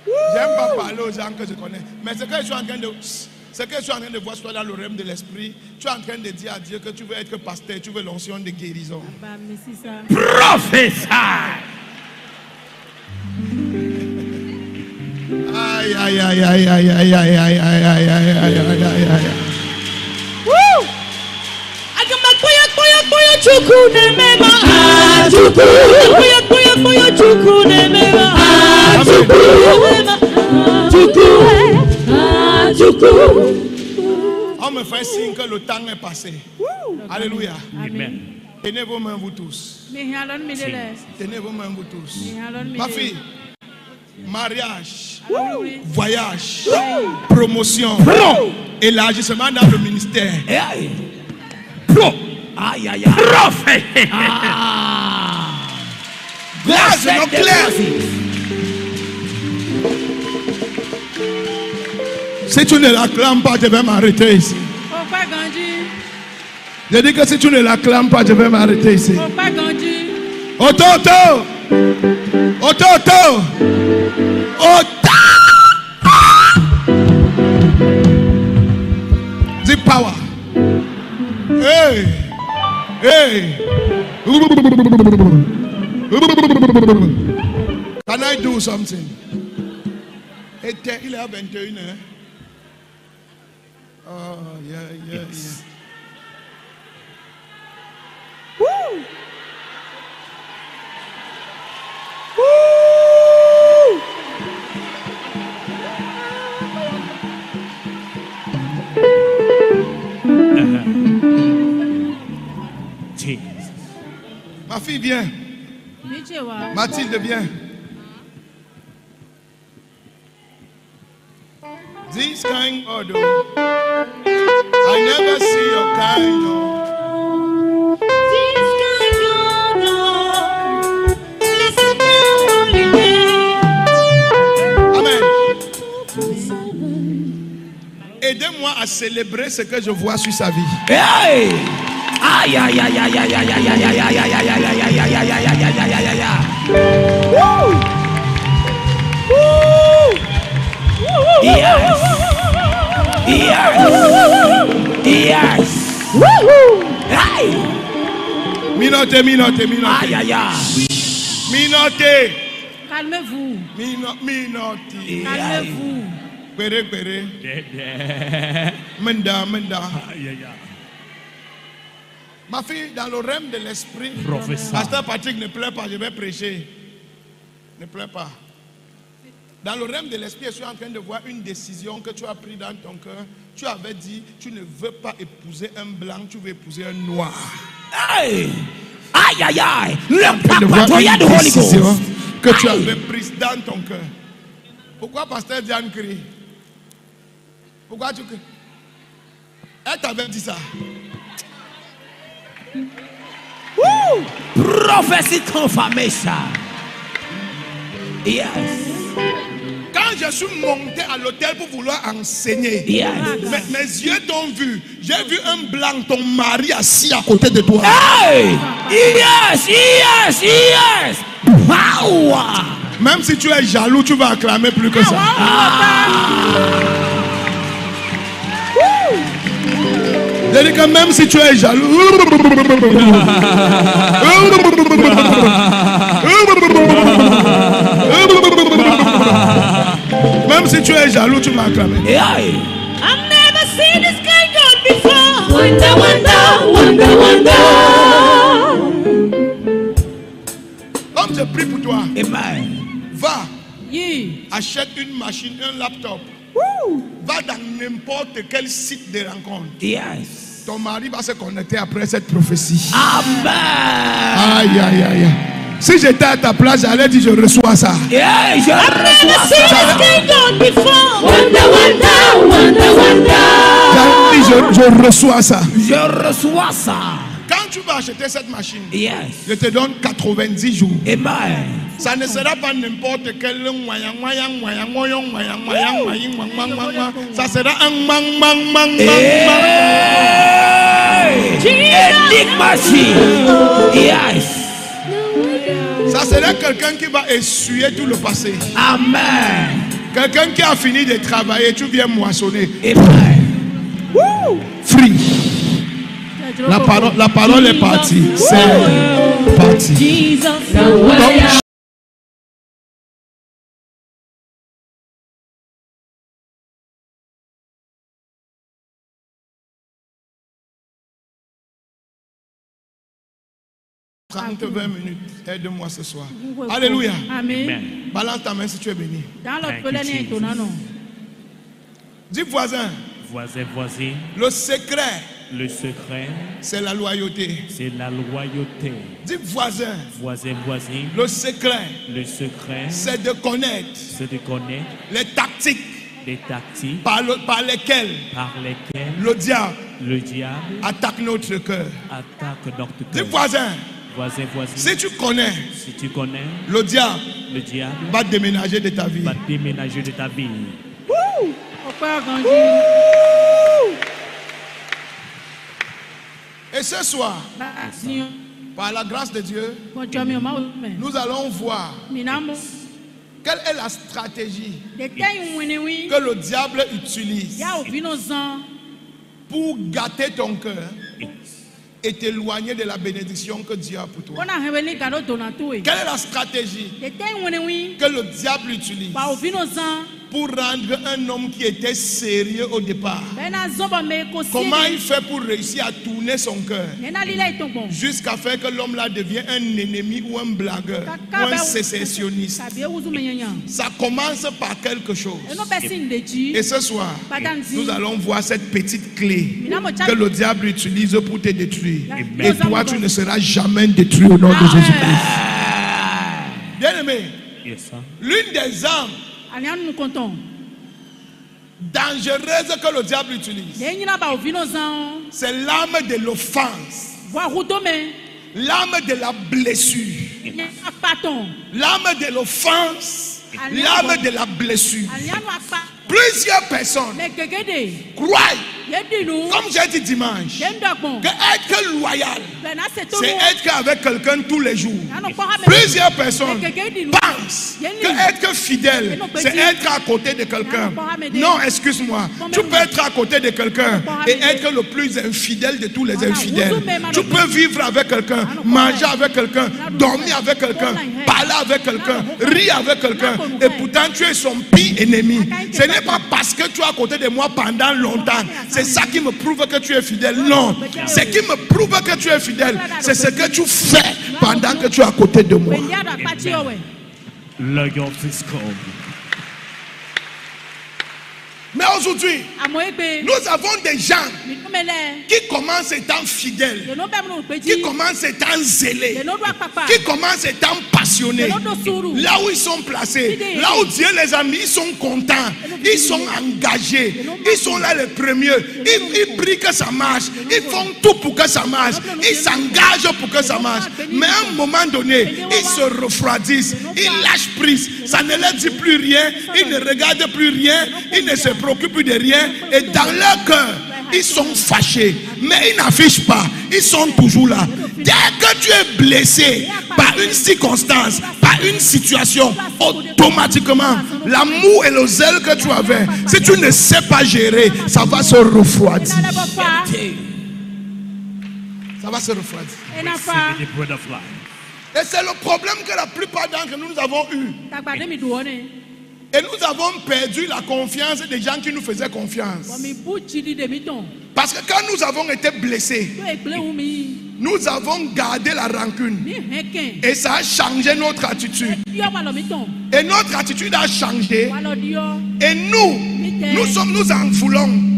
J'aime pas parler aux gens que je connais. Mais ce que je suis en train de... Ce que je suis en train de voir, soit dans le règne de l'esprit, tu es en train de dire à Dieu que tu veux être pasteur, tu veux l'onction de guérison. Professeur. Aïe, aïe, aïe, aïe, aïe, aïe, aïe, aïe, aïe, aïe, aïe, aïe, aïe, aïe, aïe. Woo! On me fait signe que le temps est passé. Alléluia. Amen. Tenez vos mains, vous tous. Tenez vos mains, vous tous. Ma fille, mariage, voyage, promotion, élargissement dans le ministère. Aïe, aïe, aïe. Prophète. Grâce non clair. Si tu ne l'acclames pas, je vais m'arrêter ici. Pourquoi Gandhi? Je dis que si tu ne l'acclames pas, je vais m'arrêter ici. Pourquoi Gandhi? Oto. The power. Hey. Can I do something? Il est à 21h. Oh, yeah. Ma fille, viens. Mathilde, viens. This kind of I never see your kind of. This kind of listen to holy name. Amen. Aidez-moi à célébrer ce que je vois sur sa vie. Hey! Aïe aïe aïe aïe aïe aïe aïe aïe aïe aïe aïe aïe aïe aïe aïe aïe aïe aïe aïe aïe. Woo! Yes! Yes! Yes! Woohoo! Hey! Minotez. Aïe aïe aïe. Minotez. Calmez-vous. Minotez. Calmez-vous. Péré. Menda. Ma fille, dans le règne de l'esprit, Pasteur Patrick, ne pleure pas, je vais prêcher. Ne pleure pas. Dans le règne de l'esprit, je suis en train de voir une décision que tu as prise dans ton cœur. Tu avais dit, tu ne veux pas épouser un blanc, tu veux épouser un noir. Aïe, aïe, aïe. Le papa de Holy Ghost que tu avais prise dans ton cœur. Pourquoi Pasteur Diane crie? Pourquoi tu cries? Elle t'avait dit ça. Prophecy confirmation. Yes. Quand je suis monté à l'hôtel pour vouloir enseigner, yes. Mes yeux t'ont vu. J'ai vu un blanc, ton mari assis à côté de toi. Hey! Yes. Wow! Même si tu es jaloux, tu vas acclamer plus que ça. Je dis que même si tu es jaloux, même si tu es jaloux, tu vas acclamer. I've never seen this kind God before. Wonder. Comme je prie pour toi, Amen. Va, achète une machine, un laptop. Va dans n'importe quel site de rencontre. Yes. Ton mari va se connecter après cette prophétie. Amen. Aïe. Si j'étais à ta place, j'allais dire je reçois ça. Yeah, je reçois ça. Je reçois ça. Je reçois ça. Quand tu vas acheter cette machine, yes. Je te donne 90 jours. Amen. Ça ne sera pas n'importe quel ça sera un machine. Yes. Ça sera quelqu'un qui va essuyer tout le passé. Amen. Quelqu'un qui a fini de travailler, tu viens moissonner. Amen. Free. La parole est partie. C'est parti. Donc, 20 minutes. Aide-moi ce soir. Alléluia. Amen. Balance ta main si tu es béni. Dans l'autre pélène étonnant. Dis voisin. Voisin. Le secret. Le secret. C'est la loyauté. C'est la loyauté. Dis voisin. Voisin. Le secret. Le secret. C'est de connaître. C'est de connaître. Les tactiques. Les tactiques. Par lesquelles. Le diable. Attaque notre cœur. Attaque notre cœur. Dis voisin. Voisin. Si tu connais. Le diable. Va déménager de ta vie. Et ce soir, par la grâce de Dieu, nous allons voir quelle est la stratégie que le diable utilise pour gâter ton cœur et t'éloigner de la bénédiction que Dieu a pour toi. Quelle est la stratégie que le diable utilise pour rendre un homme qui était sérieux au départ. Comment il fait pour réussir à tourner son cœur jusqu'à faire que l'homme là devienne un ennemi ou un blagueur ou un sécessionniste? Ça commence par quelque chose. Et ce soir, nous allons voir cette petite clé que le diable utilise pour te détruire. Et toi, tu ne seras jamais détruit au nom de Jésus-Christ. Bien aimé, l'une des armes dangereuse que le diable utilise, c'est l'arme de l'offense, l'arme de la blessure, l'arme de l'offense, l'arme de la blessure. Plusieurs personnes croient, comme j'ai dit dimanche, que être loyal, c'est être avec quelqu'un tous les jours. Plusieurs personnes pensent que être fidèle, c'est être à côté de quelqu'un. Non, excuse-moi. Tu peux être à côté de quelqu'un et être le plus infidèle de tous les infidèles. Tu peux vivre avec quelqu'un, manger avec quelqu'un, dormir avec quelqu'un, parler avec quelqu'un, rire avec quelqu'un, et pourtant tu es son pire ennemi. Ce n'est pas parce que tu es à côté de moi pendant longtemps, c'est ça qui me prouve que tu es fidèle. Non, ce qui me prouve que tu es fidèle, c'est ce que tu fais pendant que tu es à côté de moi. Mais aujourd'hui, nous avons des gens qui commencent étant fidèles, qui commencent étant zélés, qui commencent étant passionnés. Là où ils sont placés, là où Dieu les a mis, ils sont contents, ils sont engagés, ils sont là les premiers. Ils prient que ça marche, ils font tout pour que ça marche, ils s'engagent pour que ça marche. Mais à un moment donné, ils se refroidissent, ils lâchent prise, ça ne leur dit plus rien, ils ne regardent plus rien, ils ne se préoccupent de rien, et dans leur cœur ils sont fâchés, mais ils n'affichent pas, ils sont toujours là. Dès que tu es blessé par une circonstance, par une situation, automatiquement l'amour et le zèle que tu avais, si tu ne sais pas gérer, ça va se refroidir. Ça va se refroidir. Et c'est le problème que la plupart d'entre nous avons eu. Et nous avons perdu la confiance des gens qui nous faisaient confiance. Parce que quand nous avons été blessés, nous avons gardé la rancune. Et ça a changé notre attitude. Et notre attitude a changé. Et nous en voulons.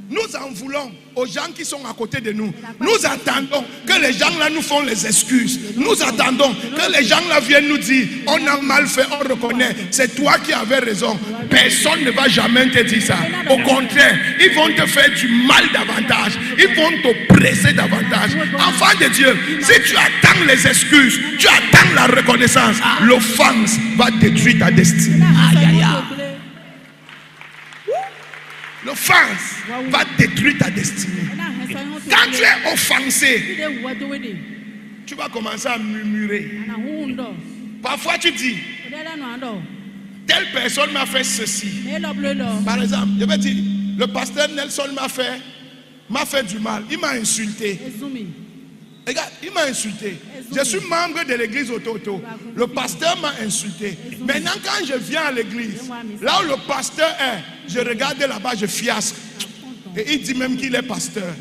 Nous en voulons aux gens qui sont à côté de nous. Nous attendons que les gens là nous font les excuses. Nous attendons que les gens là viennent nous dire on a mal fait, on reconnaît. C'est toi qui avais raison. Personne ne va jamais te dire ça. Au contraire, ils vont te faire du mal davantage. Ils vont te presser davantage. Enfant de Dieu, si tu attends les excuses, tu attends la reconnaissance, l'offense va détruire ta destinée. Aïe, aïe, aïe. L'offense va détruire ta destinée. Quand tu es offensé, tu vas commencer à murmurer. Parfois tu dis, telle personne m'a fait ceci. Par exemple, je vais dire, le pasteur Nelson m'a fait du mal. Il m'a insulté. Regarde, il m'a insulté. Je suis membre de l'église Ototo. Le pasteur m'a insulté. Maintenant, quand je viens à l'église, là où le pasteur est, je regarde là-bas, je fiasque. Et il dit même qu'il est pasteur.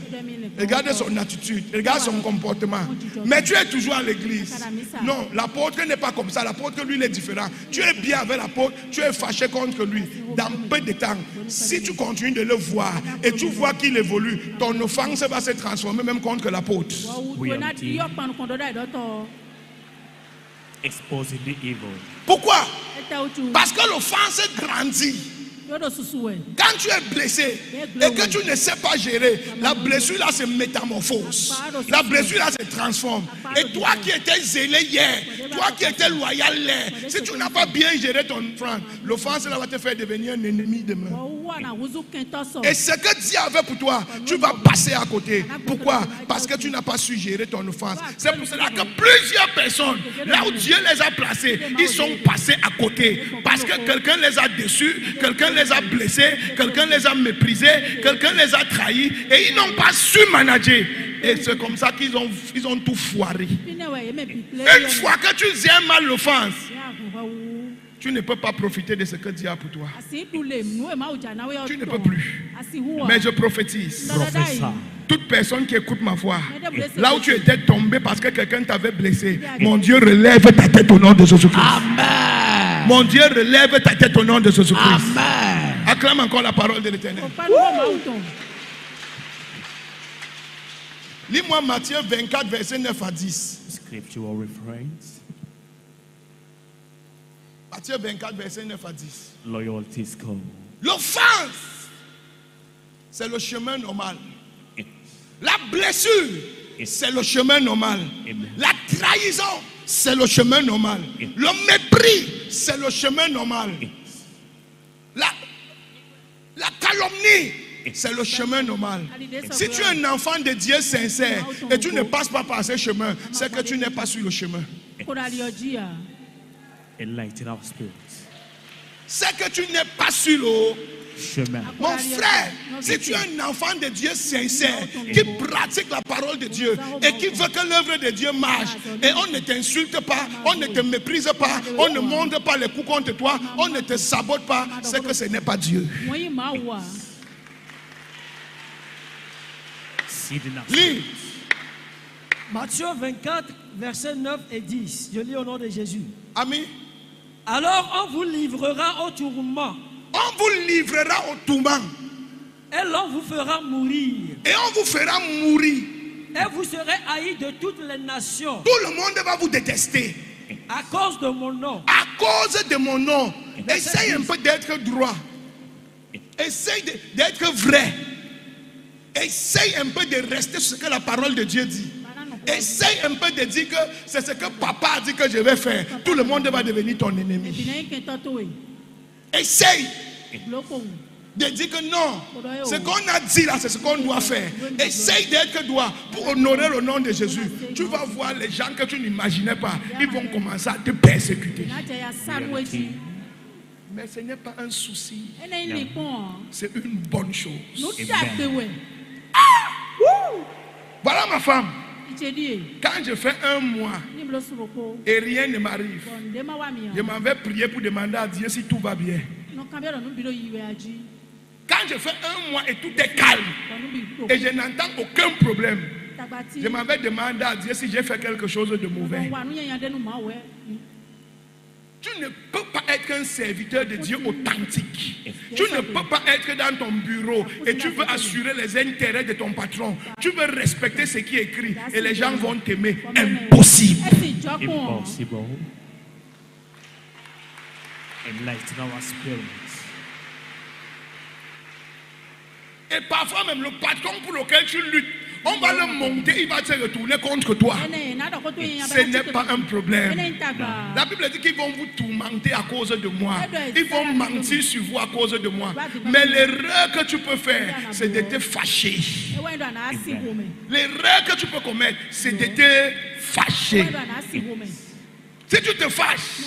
Regarde son attitude, regarde son comportement. Mais tu es toujours à l'église. Non, l'apôtre n'est pas comme ça. L'apôtre, lui, il est différent. Tu es bien avec l'apôtre, tu es fâché contre lui. Dans peu de temps, si tu continues de le voir et tu vois qu'il évolue, ton offense va se transformer même contre l'apôtre. Pourquoi? Parce que l'offense grandit. Quand tu es blessé et que tu ne sais pas gérer, la blessure là se métamorphose. La blessure là se transforme. Et toi qui étais zélé hier, toi qui étais loyal hier, si tu n'as pas bien géré ton offense, l'offense là va te faire devenir un ennemi demain. Et ce que Dieu avait pour toi, tu vas passer à côté. Pourquoi? Parce que tu n'as pas su gérer ton offense. C'est pour cela que plusieurs personnes, là où Dieu les a placés, ils sont passés à côté. Parce que quelqu'un les a déçus, quelqu'un les a blessés, quelqu'un les a méprisés, quelqu'un les a trahis et ils n'ont pas su manager. Et c'est comme ça qu'ils ont tout foiré. Une fois que tu gères mal l'offense, Tu ne peux pas profiter de ce que Dieu a pour toi. Tu ne peux plus. Mais je prophétise. Toute personne qui écoute ma voix, là où tu étais tombé parce que quelqu'un t'avait blessé, mon Dieu relève ta tête au nom de Jésus-Christ. Amen. Mon Dieu relève ta tête au nom de Jésus-Christ. Amen. Acclame encore la parole de l'Éternel. Lis-moi Matthieu 24, verset 9 à 10. Scriptural reference. Matthieu 24, verset 9 à 10. Loyalty is called. L'offense, c'est le chemin normal. La blessure, c'est le chemin normal. La trahison, c'est le chemin normal. Le mépris, c'est le chemin normal. La calomnie, c'est le chemin normal. Si tu es un enfant de Dieu sincère et tu ne passes pas par ce chemin, c'est que tu n'es pas sur le chemin. C'est que tu n'es pas sur le chemin. Mon frère, si tu es un enfant de Dieu sincère qui pratique la parole de Dieu et qui veut que l'œuvre de Dieu marche, et on ne t'insulte pas, on ne te méprise pas, on ne monte pas les coups contre toi, on ne te sabote pas, c'est que ce n'est pas Dieu. Lis. Matthieu 24, versets 9 et 10. Je lis au nom de Jésus. Amen. Alors on vous livrera au tourment. On vous livrera au tourment. Et l'on vous fera mourir. Et on vous fera mourir. Et vous serez haïs de toutes les nations. Tout le monde va vous détester. À cause de mon nom. À cause de mon nom. Essaye un peu d'être droit. Essaye d'être vrai. Essaye un peu de rester sur ce que la parole de Dieu dit. Essaye un peu de dire que c'est ce que papa a dit que je vais faire. Tout le monde va devenir ton ennemi. Essaye de dire que non, ce qu'on a dit là, c'est ce qu'on doit faire. Essaye d'être droit pour honorer le nom de Jésus. Tu vas voir les gens que tu n'imaginais pas. Ils vont commencer à te persécuter. Mais ce n'est pas un souci. C'est une bonne chose. Voilà ma femme. Quand je fais un mois et rien ne m'arrive, je m'en vais prier pour demander à Dieu si tout va bien. Quand je fais un mois et tout est calme et je n'entends aucun problème, je m'en vais demander à Dieu si j'ai fait quelque chose de mauvais. Tu ne peux pas être un serviteur de Dieu authentique. Tu ne peux pas être dans ton bureau et tu veux assurer les intérêts de ton patron. Tu veux respecter ce qui est écrit et les gens vont t'aimer. Impossible. Impossible. Enlighten our spirits. Et parfois même le patron pour lequel tu luttes, on va le monter, il va se retourner contre toi. Ce n'est pas un problème. La Bible dit qu'ils vont vous tourmenter à cause de moi. Ils vont mentir sur vous à cause de moi. Mais l'erreur que tu peux faire, c'est de te fâcher. L'erreur que tu peux commettre, c'est de te fâcher. Si tu te fâches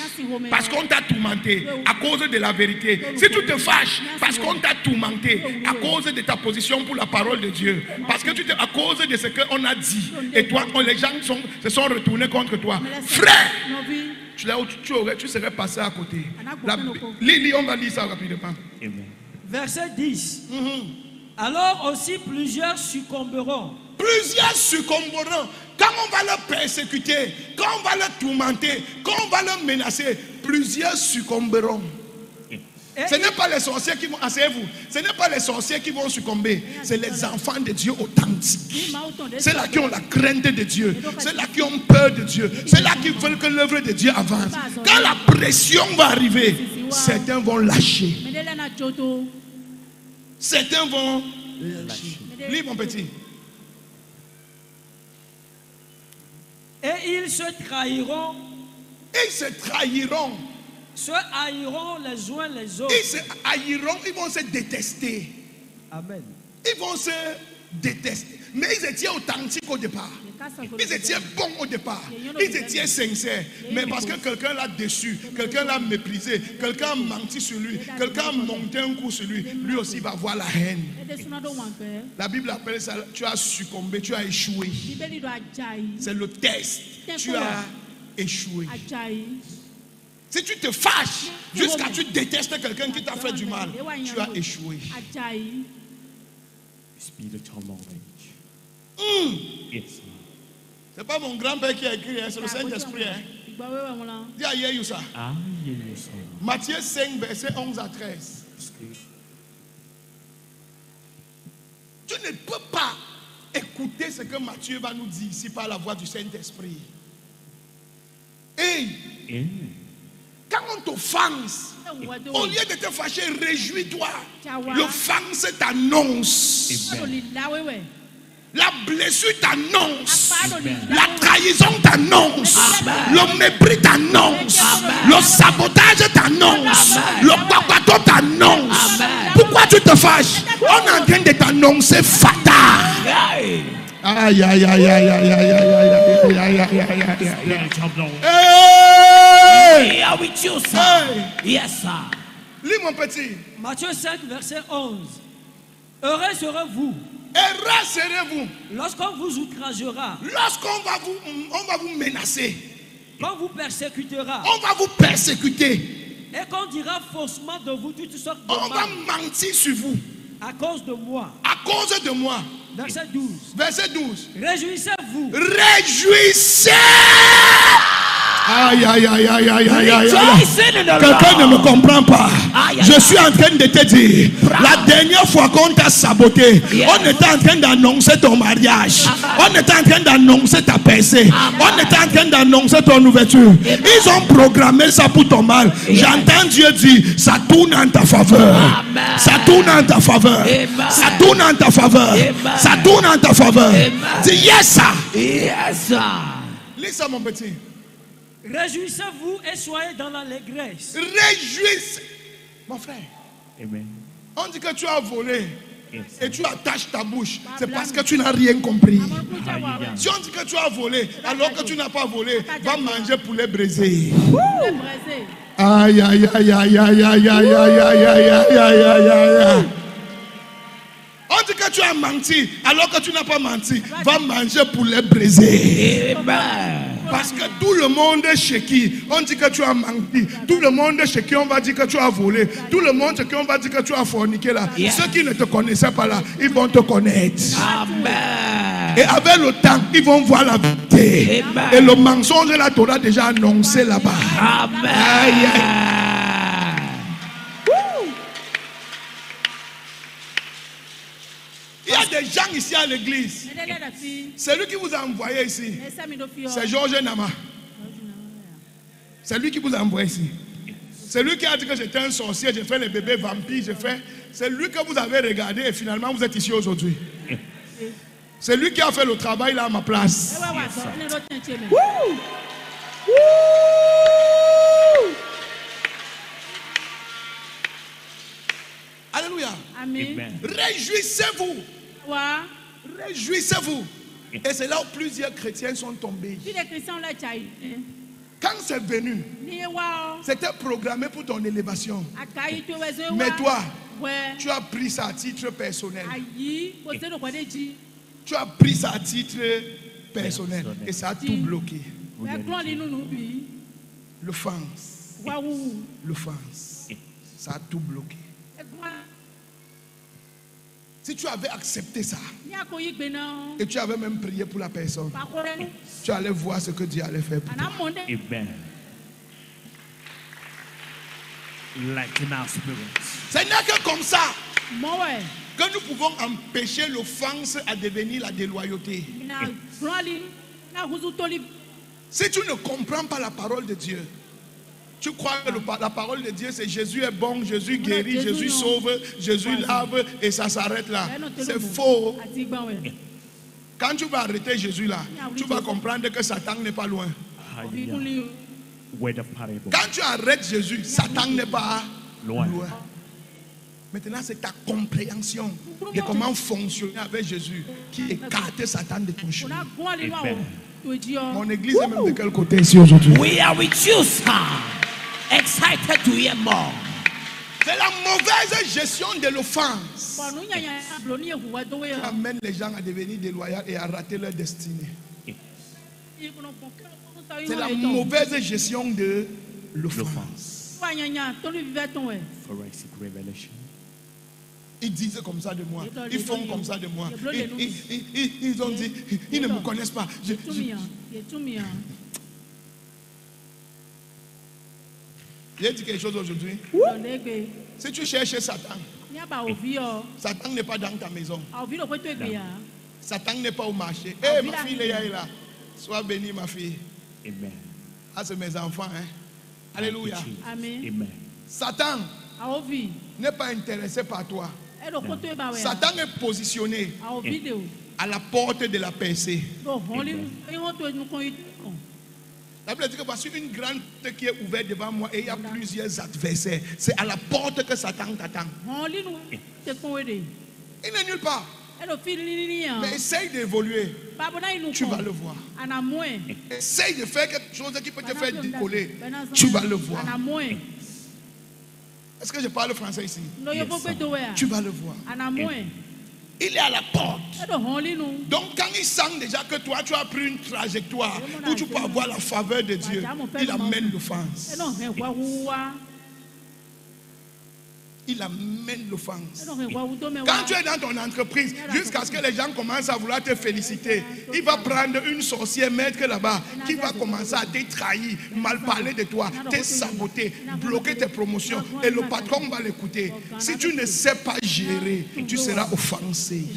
parce qu'on t'a tourmenté à cause de la vérité, si tu te fâches parce qu'on t'a tourmenté à cause de ta position pour la parole de Dieu, parce que à cause de ce qu'on a dit, et toi, les gens se sont retournés contre toi, frère, tu serais passé à côté. Lili, on va lire ça rapidement. Verset 10. Alors aussi plusieurs succomberont. Plusieurs succomberont. Quand on va le persécuter, quand on va le tourmenter, quand on va le menacer, plusieurs succomberont. Ce n'est pas les sorciers qui vont, asseyez-vous, ce n'est pas les sorciers qui vont succomber, c'est les enfants de Dieu authentiques. C'est là qui ont la crainte de Dieu, c'est là qui ont peur de Dieu, c'est là qui veulent que l'œuvre de Dieu avance. Quand la pression va arriver, certains vont lâcher. Certains vont lâcher. Lis mon petit. Et ils se trahiront. Ils se trahiront. Se haïront les uns les autres. Ils se haïront, ils vont se détester. Amen. Ils vont se détester. Mais ils étaient authentiques au départ. Ils étaient bons au départ. Ils étaient sincères. Mais parce que quelqu'un l'a déçu, quelqu'un l'a méprisé, quelqu'un a menti sur lui, quelqu'un a monté un coup sur lui, lui aussi va avoir la haine. La Bible appelle ça, tu as succombé, tu as échoué. C'est le test. Tu as échoué. Si tu te fâches jusqu'à tu détestes quelqu'un qui t'a fait du mal, tu as échoué. Spiritual knowledge. Yes. C'est pas mon grand-père qui a écrit, c'est le Saint-Esprit. Dis à Yehu ça. Matthieu 5, verset 11 à 13. Tu ne peux pas écouter ce que Matthieu va nous dire ici par la voix du Saint-Esprit. Et quand on t'offense, au lieu de te fâcher, réjouis-toi. L'offense t'annonce. La blessure t'annonce. La trahison t'annonce. Le mépris t'annonce. Le sabotage t'annonce. Le papato t'annonce. Pourquoi tu te fâches? On est en train de t'annoncer fatal. Aïe, aïe, aïe, aïe, aïe, aïe, aïe, aïe, aïe, aïe. Yes, sir. Lis mon petit. Matthieu 5, verset 11. Heureux serez-vous. Heureux serez-vous. Lorsqu'on vous outragera. Lorsqu'on va vous menacer. Qu'on vous persécutera. On va vous persécuter. Et qu'on dira faussement de vous toutes sortes de mal. On va mentir sur vous. À cause de moi. À cause de moi. Verset 12. Verset 12. Réjouissez-vous. Réjouissez. Aïe, aïe, aïe, aïe, aïe, aïe, aïe. Quelqu'un ne me comprend pas. Je suis en train de te dire, la dernière fois qu'on t'a saboté, on était en train d'annoncer ton mariage. On était en train d'annoncer ta percée. On était en train d'annoncer ton ouverture. Ils ont programmé ça pour ton mal. J'entends Dieu dire, ça tourne en ta faveur. Ça tourne en ta faveur. Ça tourne en ta faveur. Ça tourne en ta faveur. Dis yes, ça. Yes, ça. Lis ça, mon petit. Réjouissez-vous et soyez dans l'allégresse. Réjouissez. Mon frère. Amen. On dit que tu as volé. Yes. Et tu attaches ta bouche. C'est parce que tu n'as rien compris. Si on dit que tu as volé alors que tu n'as pas volé, va manger poulet braisé. Aïe, aïe, aïe, aïe, aïe, aïe, aïe, aïe, aïe, aïe, aïe, aïe, aïe, aïe. On dit que tu as menti alors que tu n'as pas menti. Va manger poulet braisé. Parce que tout le monde est chez qui on dit que tu as menti. Tout le monde est chez qui on va dire que tu as volé. Tout le monde chez qui on va dire que tu as forniqué là. Ceux qui ne te connaissaient pas là, ils vont te connaître. Amen. Et avec le temps, ils vont voir la vérité. Amen. Et le mensonge, la Torah a déjà annoncé là-bas. Amen. Aïe, aïe. Il y a des gens ici à l'église. C'est lui qui vous a envoyé ici. C'est Georges Nama. C'est lui qui vous a envoyé ici. C'est lui qui a dit que j'étais un sorcier, j'ai fait les bébés vampires, c'est lui que vous avez regardé et finalement vous êtes ici aujourd'hui. C'est lui qui a fait le travail là à ma place. Alléluia. Amen. Réjouissez-vous. Réjouissez-vous. Et c'est là où plusieurs chrétiens sont tombés. Quand c'est venu, c'était programmé pour ton élévation. Mais toi, tu as pris ça à titre personnel. Tu as pris ça à titre personnel. Et ça a tout bloqué. L'offense. L'offense. Ça a tout bloqué. Si tu avais accepté ça et tu avais même prié pour la personne, tu allais voir ce que Dieu allait faire pour toi. Amen. Ce n'est que comme ça que nous pouvons empêcher l'offense à devenir la déloyauté. Si tu ne comprends pas la parole de Dieu, tu crois que la parole de Dieu c'est Jésus est bon, Jésus guérit, Jésus sauve, Jésus lave et ça s'arrête là. C'est faux. Quand tu vas arrêter Jésus là, tu vas comprendre que Satan n'est pas loin. Quand tu arrêtes Jésus, Satan n'est pas loin. Maintenant c'est ta compréhension de comment fonctionner avec Jésus qui écarte Satan de ton chemin. Mon église est même de quel côté ici aujourd'hui? We are with you, sir. Excited to hear more. C'est la mauvaise gestion de l'offense qui amène les gens à devenir déloyaux et à rater leur destinée. C'est la mauvaise gestion de l'offense. Forensic revelation. Ils disent comme ça de moi. Ils font comme ça de moi. Ils ont dit, ils ne me connaissent pas. Je vais dire quelque chose aujourd'hui. Si tu cherches Satan, Satan n'est pas dans ta maison. Satan n'est pas au marché. Hé, ma fille, elle est là. Sois bénie, ma fille. Amen. Ah, c'est mes enfants. Hein? Alléluia. Amen. Satan n'est pas intéressé par toi. Satan est positionné à la porte de la percée. La Bible dit que voici une grande porte qui est ouverte devant moi et il y a plusieurs adversaires. C'est à la porte que Satan t'attend. Il n'est nulle part. Mais essaye d'évoluer. Tu vas le voir. Essaye de faire quelque chose qui peut te faire décoller. Tu vas le voir. Est-ce que je parle français ici? Yes, tu vas le voir. Il est à la porte. Donc quand il sent déjà que toi tu as pris une trajectoire où tu peux avoir la faveur de Dieu, il amène l'offense. Il amène l'offense. Quand tu es dans ton entreprise, jusqu'à ce que les gens commencent à vouloir te féliciter, il va prendre une sorcière maître là-bas qui va commencer à te trahir, mal parler de toi, te saboter, bloquer tes promotions et le patron va l'écouter. Si tu ne sais pas gérer, tu seras offensé.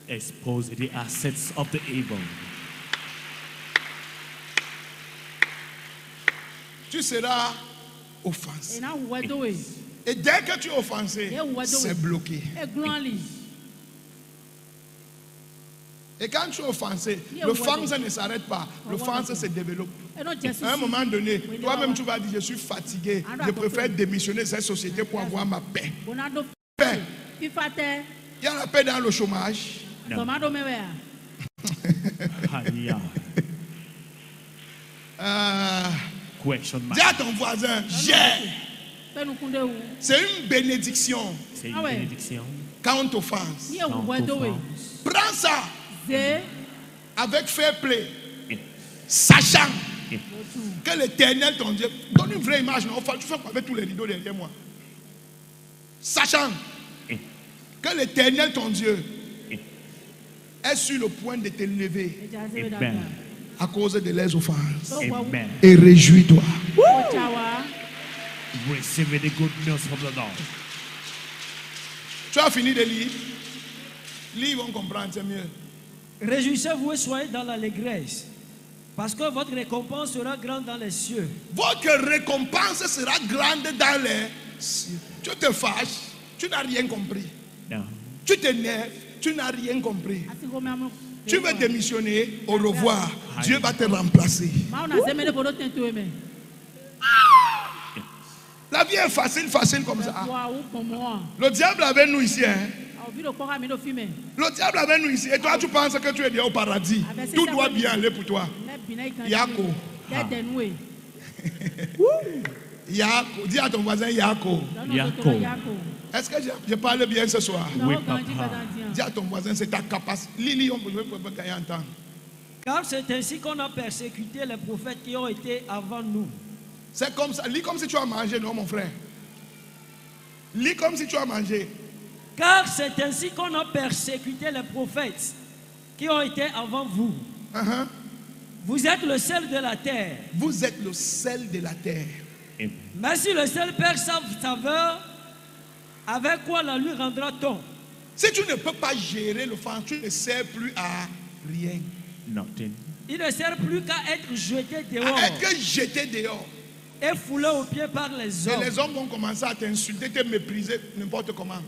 Expose the assets of the evil. Tu seras offensé. Et dès que tu es offensé, c'est bloqué. Et quand tu es offensé, l'offense ne s'arrête pas. L'offense se développe. À un moment donné, toi-même tu vas dire, je suis fatigué. Je préfère démissionner de cette société pour avoir ma paix. Paix. Il y a la paix dans le chômage. Dis à ton voisin, j'ai. C'est une bénédiction. C'est une bénédiction. Quand on t'offense, prends ça avec fair play, sachant que l'Éternel, ton Dieu, donne une vraie image. Tu fais quoi avec tous les rideaux derrière moi? Sachant que l'Éternel, ton Dieu, est sur le point de te lever à cause de leurs offenses. Amen. Et réjouis-toi. Receive the good news from the Lord. Tu as fini de lire? Lis, ils vont comprendre, c'est mieux. Réjouissez-vous et soyez dans l'allégresse, parce que votre récompense sera grande dans les cieux. Votre récompense sera grande dans les cieux. Tu te fâches, tu n'as rien compris. No. Tu t'énerves, tu n'as rien compris. Tu veux démissionner, au revoir. Dieu va te remplacer. La vie est facile, facile comme ça. Le diable avec nous ici. Hein? Le diable avec nous ici. Et toi, tu penses que tu es bien au paradis. Tout doit bien aller pour toi. Yako. Yako. Dis à ton voisin Yako. Yako. Est-ce que je parle bien ce soir? Oui, papa. Dis à ton voisin, c'est ta capacité. Lili, on peut gagner un temps. Car c'est ainsi qu'on a persécuté les prophètes qui ont été avant nous. C'est comme ça. Lis comme si tu as mangé, non, mon frère. Lis comme si tu as mangé. Car c'est ainsi qu'on a persécuté les prophètes qui ont été avant vous. Vous êtes le sel de la terre. Vous êtes le sel de la terre. Mais si le sel perd sa saveur, avec quoi la lui rendra-t-on? Si tu ne peux pas gérer l'offense, tu ne sers plus à rien. Nothing. Il ne sert plus qu'à être jeté dehors. À être jeté dehors. Et foulé aux pieds par les hommes. Et les hommes vont commencer à t'insulter, te mépriser n'importe comment.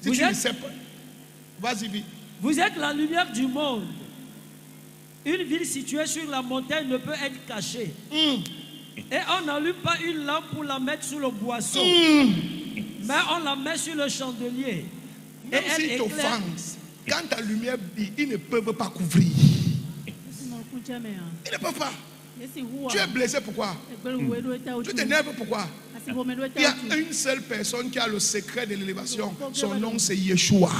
Si tu ne sais pas, vas-y vite. Vous êtes la lumière du monde. Une ville située sur la montagne ne peut être cachée. Et on n'allume pas une lampe pour la mettre sous le boisseau. Mais on la met sur le chandelier. Même s'ils t'offensent, quand ta lumière brille, ils ne peuvent pas couvrir. Ils ne peuvent pas. Tu es blessé pourquoi? Tu t'énerves pourquoi? Il y a une seule personne qui a le secret de l'élévation. Son nom c'est Yeshua.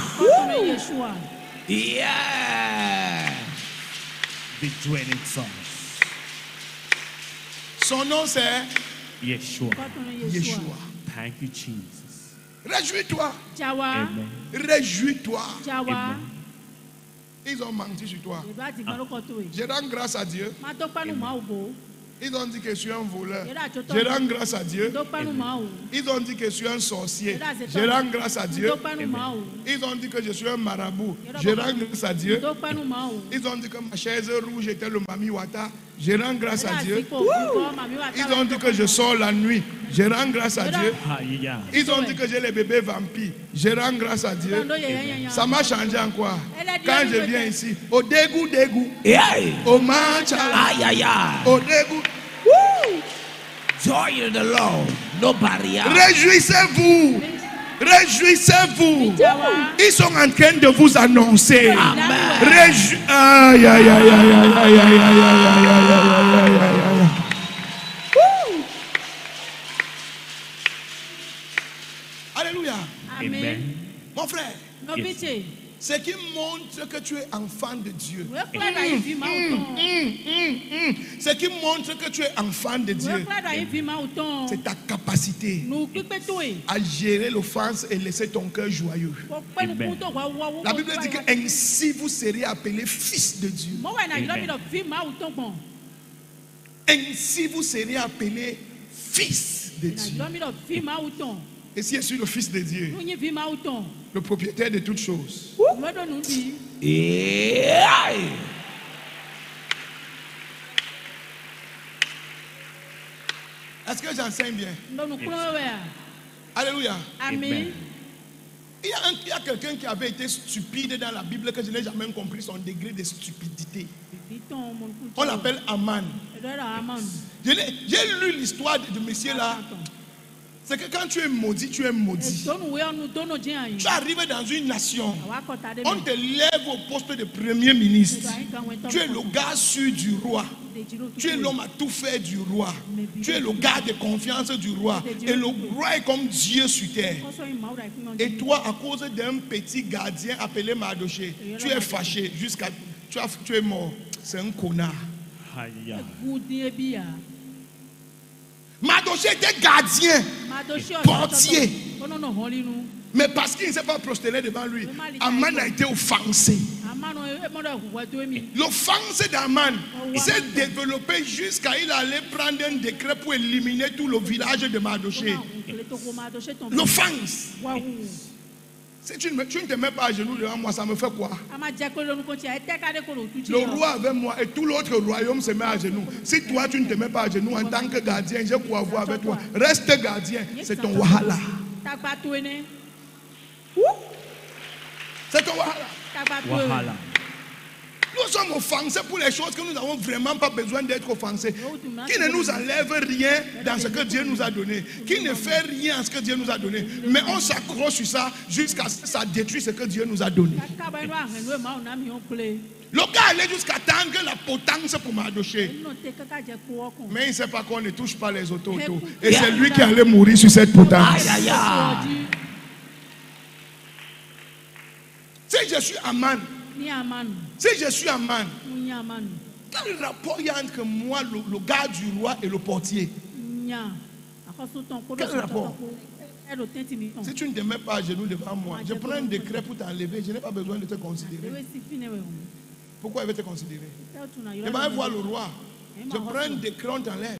Yeah. Between songs. Son nom c'est Yeshua. Yeshua. Thank you, Jesus. Réjouis-toi. Amen. Réjouis-toi. Amen. Ils ont menti sur toi. Je rends grâce à Dieu. Ils ont dit que je suis un voleur. Je rends grâce à Dieu. Ils ont dit que je suis un sorcier. Je rends grâce à Dieu. Ils ont dit que je suis un marabout. Je rends grâce à Dieu. Ils ont dit que ma chaise rouge était le Mami Wata. Je rends grâce à Dieu. Ils ont dit que je sors la nuit. Je rends grâce à Dieu. Ils ont dit que j'ai les bébés vampires. Je rends grâce à Dieu. Ça m'a changé en quoi? Quand je viens ici, au dégoût, au match, au dégoût. Joy in the Lord, no barrier. Réjouissez-vous. Réjouissez-vous. Ils sont en train de vous annoncer. Amen. Aïe, aïe, aïe, aïe, aïe, aïe, aïe, aïe, aïe, aïe. Alléluia. Amen. Mon frère, Yes. ce qui montre que tu es enfant de Dieu. Ce qui montre que tu es enfant de Dieu, c'est ta capacité à gérer l'offense et laisser ton cœur joyeux. Amen. La Bible dit que ainsi vous serez appelés fils de Dieu. Ainsi vous serez appelés fils de Dieu. Et si je suis le fils de Dieu, le propriétaire de toutes choses, est-ce que j'enseigne bien? Alléluia. Amen. Il y a quelqu'un qui avait été stupide dans la Bible que je n'ai jamais compris son degré de stupidité. On l'appelle Aman. J'ai lu l'histoire de monsieur là. C'est que quand tu es maudit, tu es maudit. Tu arrives dans une nation, on te lève au poste de premier ministre. Tu es le gars sûr du roi. Tu es l'homme à tout faire du roi. Tu es le gars de confiance du roi. Et le roi est comme Dieu sur terre. Et toi, à cause d'un petit gardien appelé Mardoché, tu es fâché jusqu'à... Tu es mort. C'est un connard. Mardoché était gardien, portier. Mais parce qu'il ne s'est pas prosterné devant lui, Aman a été offensé. L'offense d'Aman s'est développée jusqu'à il allait prendre un décret pour éliminer tout le village de Mardoché. L'offense. Si tu ne te mets pas à genoux devant moi, ça me fait quoi? Le roi avec moi et tout l'autre royaume se met à genoux. Si toi tu ne te mets pas à genoux en tant que gardien, j'ai quoi voir avec toi? Reste gardien, c'est ton wahala. C'est ton wahala. Nous sommes offensés pour les choses que nous n'avons vraiment pas besoin d'être offensés. Qui ne nous enlève rien dans ce que Dieu nous a donné. Qui ne fait rien en ce que Dieu nous a donné. Mais on s'accroche sur ça jusqu'à ce que ça détruise ce que Dieu nous a donné. Le gars allait jusqu'à tendre la potence pour Mardoché. Mais il ne sait pas qu'on ne touche pas les autos. Et c'est lui qui allait mourir sur cette potence. Si je suis Aman, si je suis Aman, quel rapport il y a entre moi, le gars du roi, et le portier? Quel rapport? Si tu ne te mets pas à genoux devant moi, je prends un décret pour t'enlever, je n'ai pas besoin de te considérer. Pourquoi il veut te considérer? Je vais voir le roi. Je prends un décret, on t'enlève.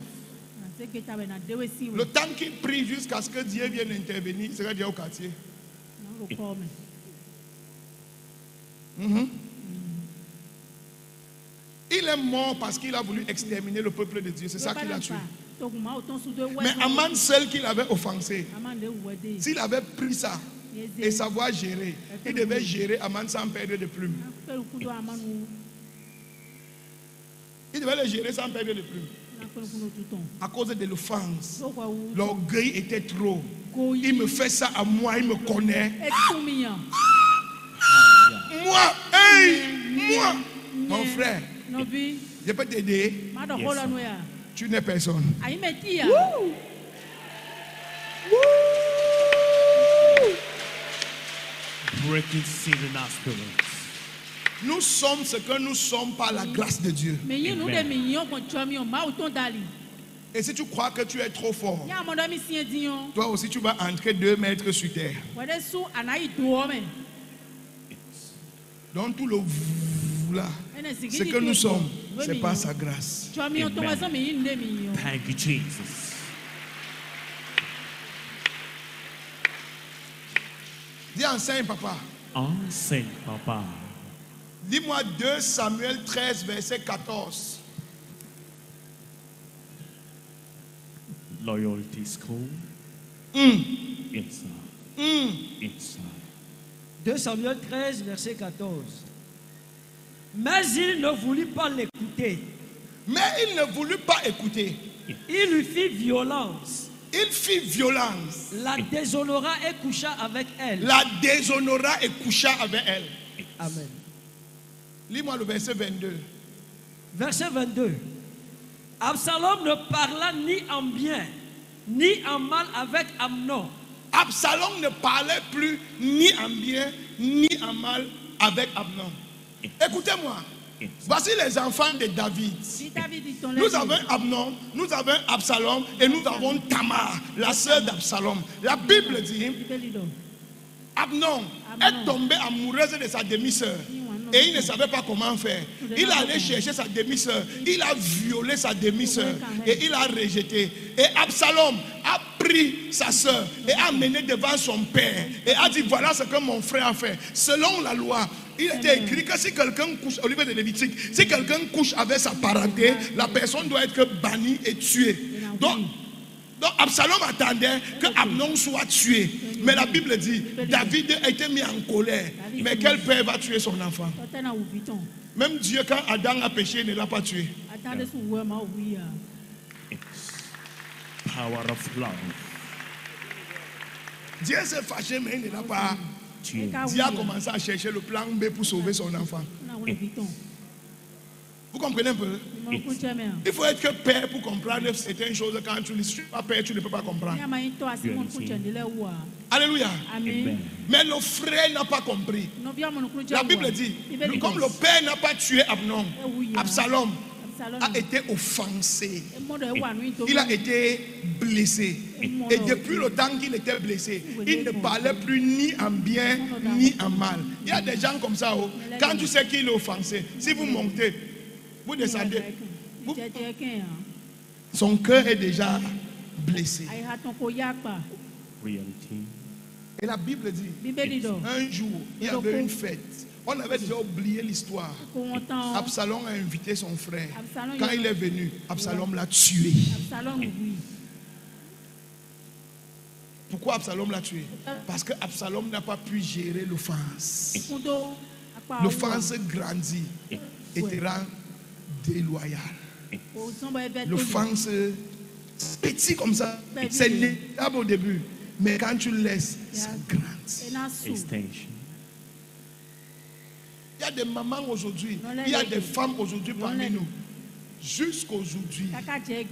Le temps qu'il prie jusqu'à ce que Dieu vienne intervenir, il sera déjà au quartier. Il est mort parce qu'il a voulu exterminer le peuple de Dieu. C'est ça qu'il a tué. Mais Aman seul qu'il avait offensé, s'il avait pris ça et savoir gérer, il devait gérer Aman sans perdre de plume. Il devait le gérer sans perdre de plume. À cause de l'offense, l'orgueil était trop. Il me fait ça à moi, il me connaît. Moi, moi, mon frère, je peux t'aider. Tu n'es personne. Breaking sin in our spirits. Nous sommes ce que nous sommes par la grâce de Dieu. Et si tu crois que tu es trop fort, toi aussi tu vas entrer 2 mètres sur terre. Dans tout le là, ce que nous sommes, c'est par sa grâce. Amen. Thank you, Jesus. Dis enseigne, papa. Enseigne, papa. Dis-moi 2 Samuel 13, verset 14. Loyalty school. Yes, sir. Yes, sir. 2 Samuel 13, verset 14. Mais il ne voulut pas l'écouter. Mais il ne voulut pas écouter. Il lui fit violence. Il fit violence. La déshonora et coucha avec elle. La déshonora et coucha avec elle. Amen. Lis-moi le verset 22. Verset 22. Absalom ne parla ni en bien, ni en mal avec Amnon. Absalom ne parlait plus ni en bien, ni en mal avec Amnon. Écoutez-moi. Voici les enfants de David. Nous avons Amnon, nous avons Absalom et nous avons Tamar, la sœur d'Absalom. La Bible dit, Amnon est tombé amoureuse de sa demi-sœur. Et il ne savait pas comment faire. Il allait chercher sa demi-sœur. Il a violé sa demi-sœur. Et il a rejeté. Et Absalom a pris sa sœur et a mené devant son père. Et a dit, voilà ce que mon frère a fait. Selon la loi, il était écrit que si quelqu'un couche, au livre de Lévitique, si quelqu'un couche avec sa parenté, la personne doit être bannie et tuée. Donc Absalom attendait que Amnon soit tué. Mais la Bible dit, David a été mis en colère. Mais quel père va tuer son enfant? Même Dieu, quand Adam a péché, ne l'a pas tué. Power of love. Dieu s'est fâché, mais il ne l'a pas tué. Dieu a commencé à chercher le plan B pour sauver son enfant. Vous comprenez un peu? Il faut être que père pour comprendre certaines choses. Quand tu ne suis pas père, tu ne peux pas comprendre. Alléluia. Amen. Mais le frère n'a pas compris. La Bible dit, comme le père n'a pas tué Amnon, Absalom a été offensé. Il a été blessé. Et depuis le temps qu'il était blessé, il ne parlait plus ni en bien ni en mal. Il y a des gens comme ça. Quand tu sais qu'il est offensé, si vous montez, vous descendez, son cœur est déjà blessé. Et la Bible dit, un jour, il y avait une fête. On avait déjà oublié l'histoire. Absalom a invité son frère. Quand il est venu, Absalom l'a tué. Pourquoi Absalom l'a tué? Parce que Absalom n'a pas pu gérer l'offense. L'offense grandit et te rend déloyal. L'offense petit comme ça, c'est négligeable au début. Mais quand tu laisses, ça grandit. Il y a des mamans aujourd'hui, il y a des femmes aujourd'hui parmi nous. Jusqu'aujourd'hui,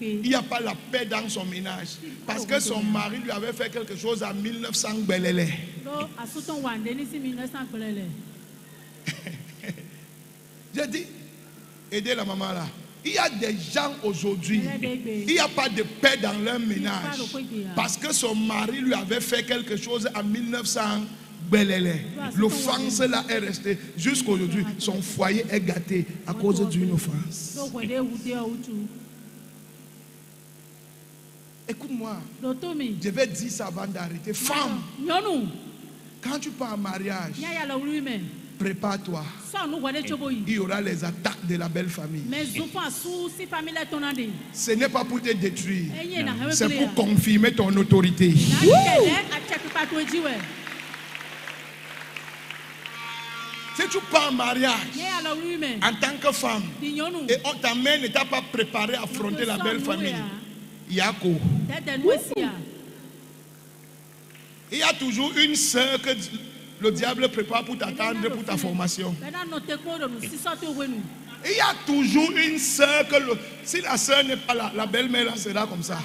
il n'y a pas la paix dans son ménage. Parce que son mari lui avait fait quelque chose en 1900 Belélé. J'ai dit, aidez la maman là. Il y a des gens aujourd'hui, il n'y a pas de paix dans leur ménage. Parce que son mari lui avait fait quelque chose en 1900 Belélé. L'offense là est restée jusqu'aujourd'hui. Son foyer est gâté à cause d'une offense. Écoute-moi, je vais dire ça avant d'arrêter. Femme, quand tu pars en mariage, prépare-toi. Il y aura les attaques de la belle famille. Ce n'est pas pour te détruire, c'est pour confirmer ton autorité. Si tu pars en mariage en tant que femme et on t'amène et tu n'as pas préparé à affronter la belle famille, Yako. Il y a toujours une sœur que le diable prépare pour t'attendre pour ta formation. Il y a toujours une sœur que si la sœur n'est pas là, la belle-mère sera comme ça.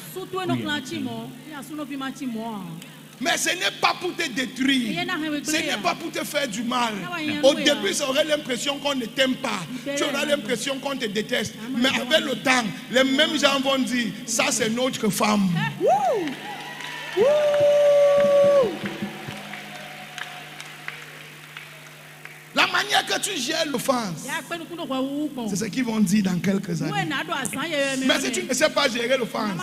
Mais ce n'est pas pour te détruire. Ce n'est pas pour te faire du mal. Au début, tu aurais l'impression qu'on ne t'aime pas. Tu auras l'impression qu'on te déteste. Mais avec le temps, les mêmes gens vont dire, ça c'est notre femme. La manière que tu gères l'offense, c'est ce qu'ils vont dire dans quelques années. Mais si tu ne sais pas gérer l'offense,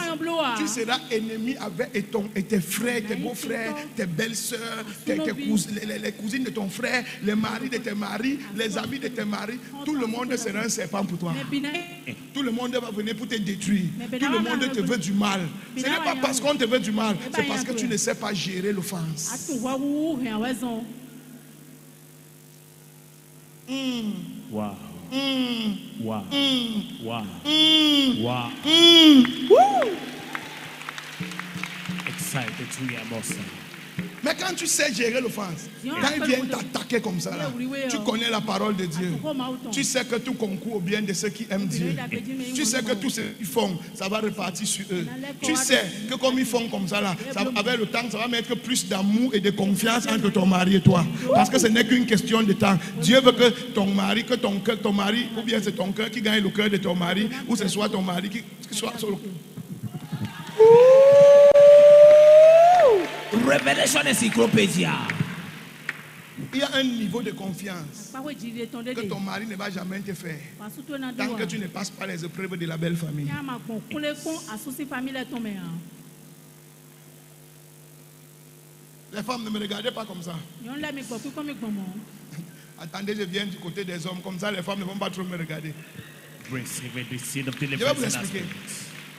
tu seras ennemi avec tes frères, tes beaux-frères, tes belles-sœurs, les cousines de ton frère, les maris de tes maris, les amis de tes maris. Tout le monde sera un serpent pour toi. Tout le monde va venir pour te détruire. Tout le monde te veut du mal. Ce n'est pas parce qu'on te veut du mal, c'est parce que tu ne sais pas gérer l'offense. Wow. Wow. Wow. Wow. Excited to hear more. Mais quand tu sais gérer l'offense, quand ils viennent t'attaquer comme ça, là, tu connais la parole de Dieu. Tu sais que tout concourt au bien de ceux qui aiment Dieu. Tu sais que tout ce qu'ils font, ça va repartir sur eux. Tu sais que comme ils font comme ça, là, avec le temps, ça va mettre plus d'amour et de confiance entre ton mari et toi. Parce que ce n'est qu'une question de temps. Dieu veut que ton mari, ou bien c'est ton cœur qui gagne le cœur de ton mari, ou ce soit ton mari qui soit sur le cœur. Révélation encyclopédia. Il y a un niveau de confiance que ton mari ne va jamais te faire tant que tu ne passes pas les épreuves de la belle famille. Les femmes, ne me regardez pas comme ça. Attendez, je viens du côté des hommes. Comme ça, les femmes ne vont pas trop me regarder. Je vais vous expliquer.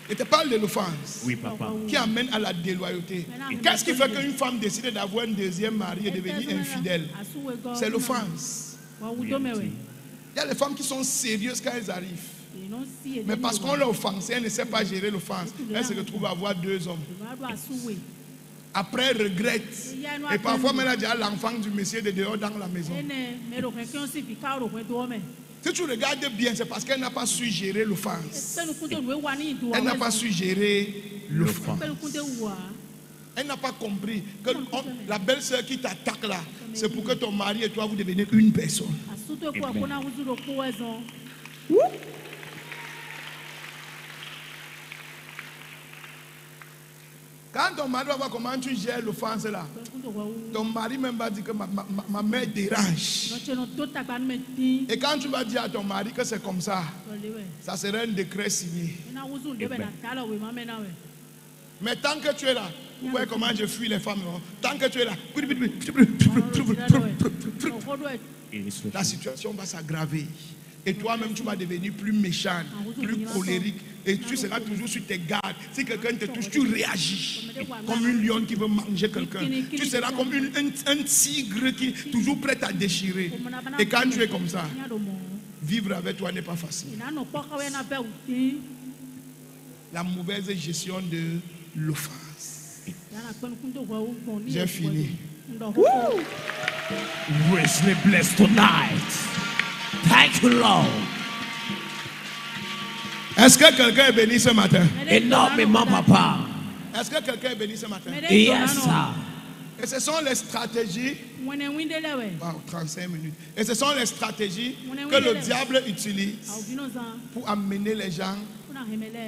Je te parle de l'offense, oui, papa, qui amène à la déloyauté. Qu'est-ce qui fait qu'une femme décide d'avoir un deuxième mari et devenir infidèle? C'est l'offense. Il y a les femmes qui sont sérieuses quand elles arrivent. Mais parce qu'on l'a offensée, elle ne sait pas gérer l'offense. Elle se retrouve à avoir deux hommes. Après, elle regrette. Et parfois, elle a déjà l'enfant du monsieur de dehors dans la maison. Si tu regardes bien, c'est parce qu'elle n'a pas su gérer l'offense. Elle n'a pas su gérer l'offense. Elle n'a pas compris que la belle-sœur qui t'attaque là, c'est pour que ton mari et toi vous deveniez une personne. Quand ton mari va voir comment tu gères l'offense là, ton mari même va dire que ma mère dérange. Et quand tu vas dire à ton mari que c'est comme ça, ça sera un décret signé. Mais tant que tu es là, vous voyez comment je fuis les femmes. Tant que tu es là, la situation va s'aggraver. Et toi-même, tu vas devenir plus méchant, plus colérique. Et tu seras toujours sur tes gardes. Si quelqu'un te touche, tu réagis. Comme une lionne qui veut manger quelqu'un. Tu seras comme un tigre qui est toujours prêt à déchirer. Et quand tu es comme ça, vivre avec toi n'est pas facile. La mauvaise gestion de l'offense. J'ai fini. Richly blessed tonight. Thank you, Lord. Est-ce que quelqu'un est béni ce matin? Énormément, papa. Est-ce que quelqu'un est béni ce matin? Yes, sir. Et ce sont les stratégies. 35 minutes. Et ce sont les stratégies que le diable utilise pour amener les gens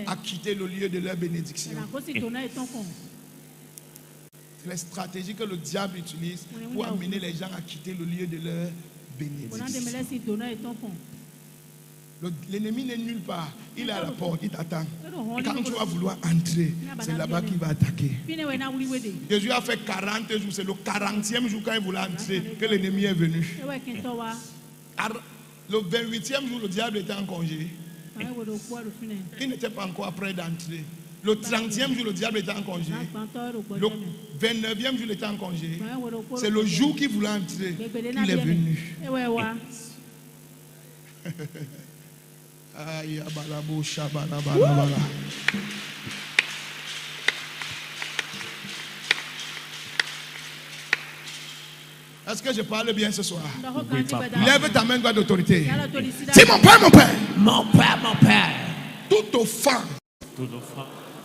à quitter le lieu de leur bénédiction. C'est les stratégies que le diable utilise pour amener les gens à quitter le lieu de leur bénédiction. L'ennemi n'est nulle part. Il est à la porte, il t'attend. Quand tu vas vouloir entrer, c'est là-bas qu'il va attaquer. Jésus a fait 40 jours, c'est le 40e jour quand il voulait entrer que l'ennemi est venu. Le 28e jour, le diable était en congé. Il n'était pas encore prêt d'entrer. Le 30e jour, le diable était en congé. Le 29e jour, il était en congé. C'est le jour qu'il voulait entrer qu'il est venu. Est-ce que je parle bien ce soir? Oui, papa. Lève ta main d'autorité. C'est mon père, mon père. Mon père, mon père. Toute offense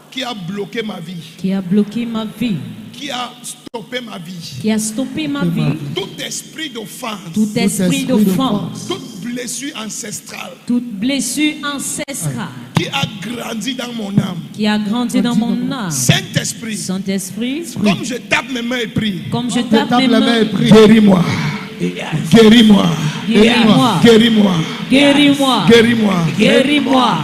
qui a bloqué ma vie. Qui a bloqué ma vie. qui a stoppé ma vie. Qui a stoppé ma vie. Tout esprit d'offense. Tout esprit d'offense. Toute blessure ancestrale. Toute blessure ancestrale. Qui a grandi dans mon âme. Qui a grandi dans mon âme. Saint-Esprit. Saint-Esprit. Comme je tape mes mains et prie. Comme je tape mes mains et prie. Guéris-moi. Guéris-moi. Guéris-moi. Guéris-moi. Guéris-moi. Guéris-moi. Guéris-moi.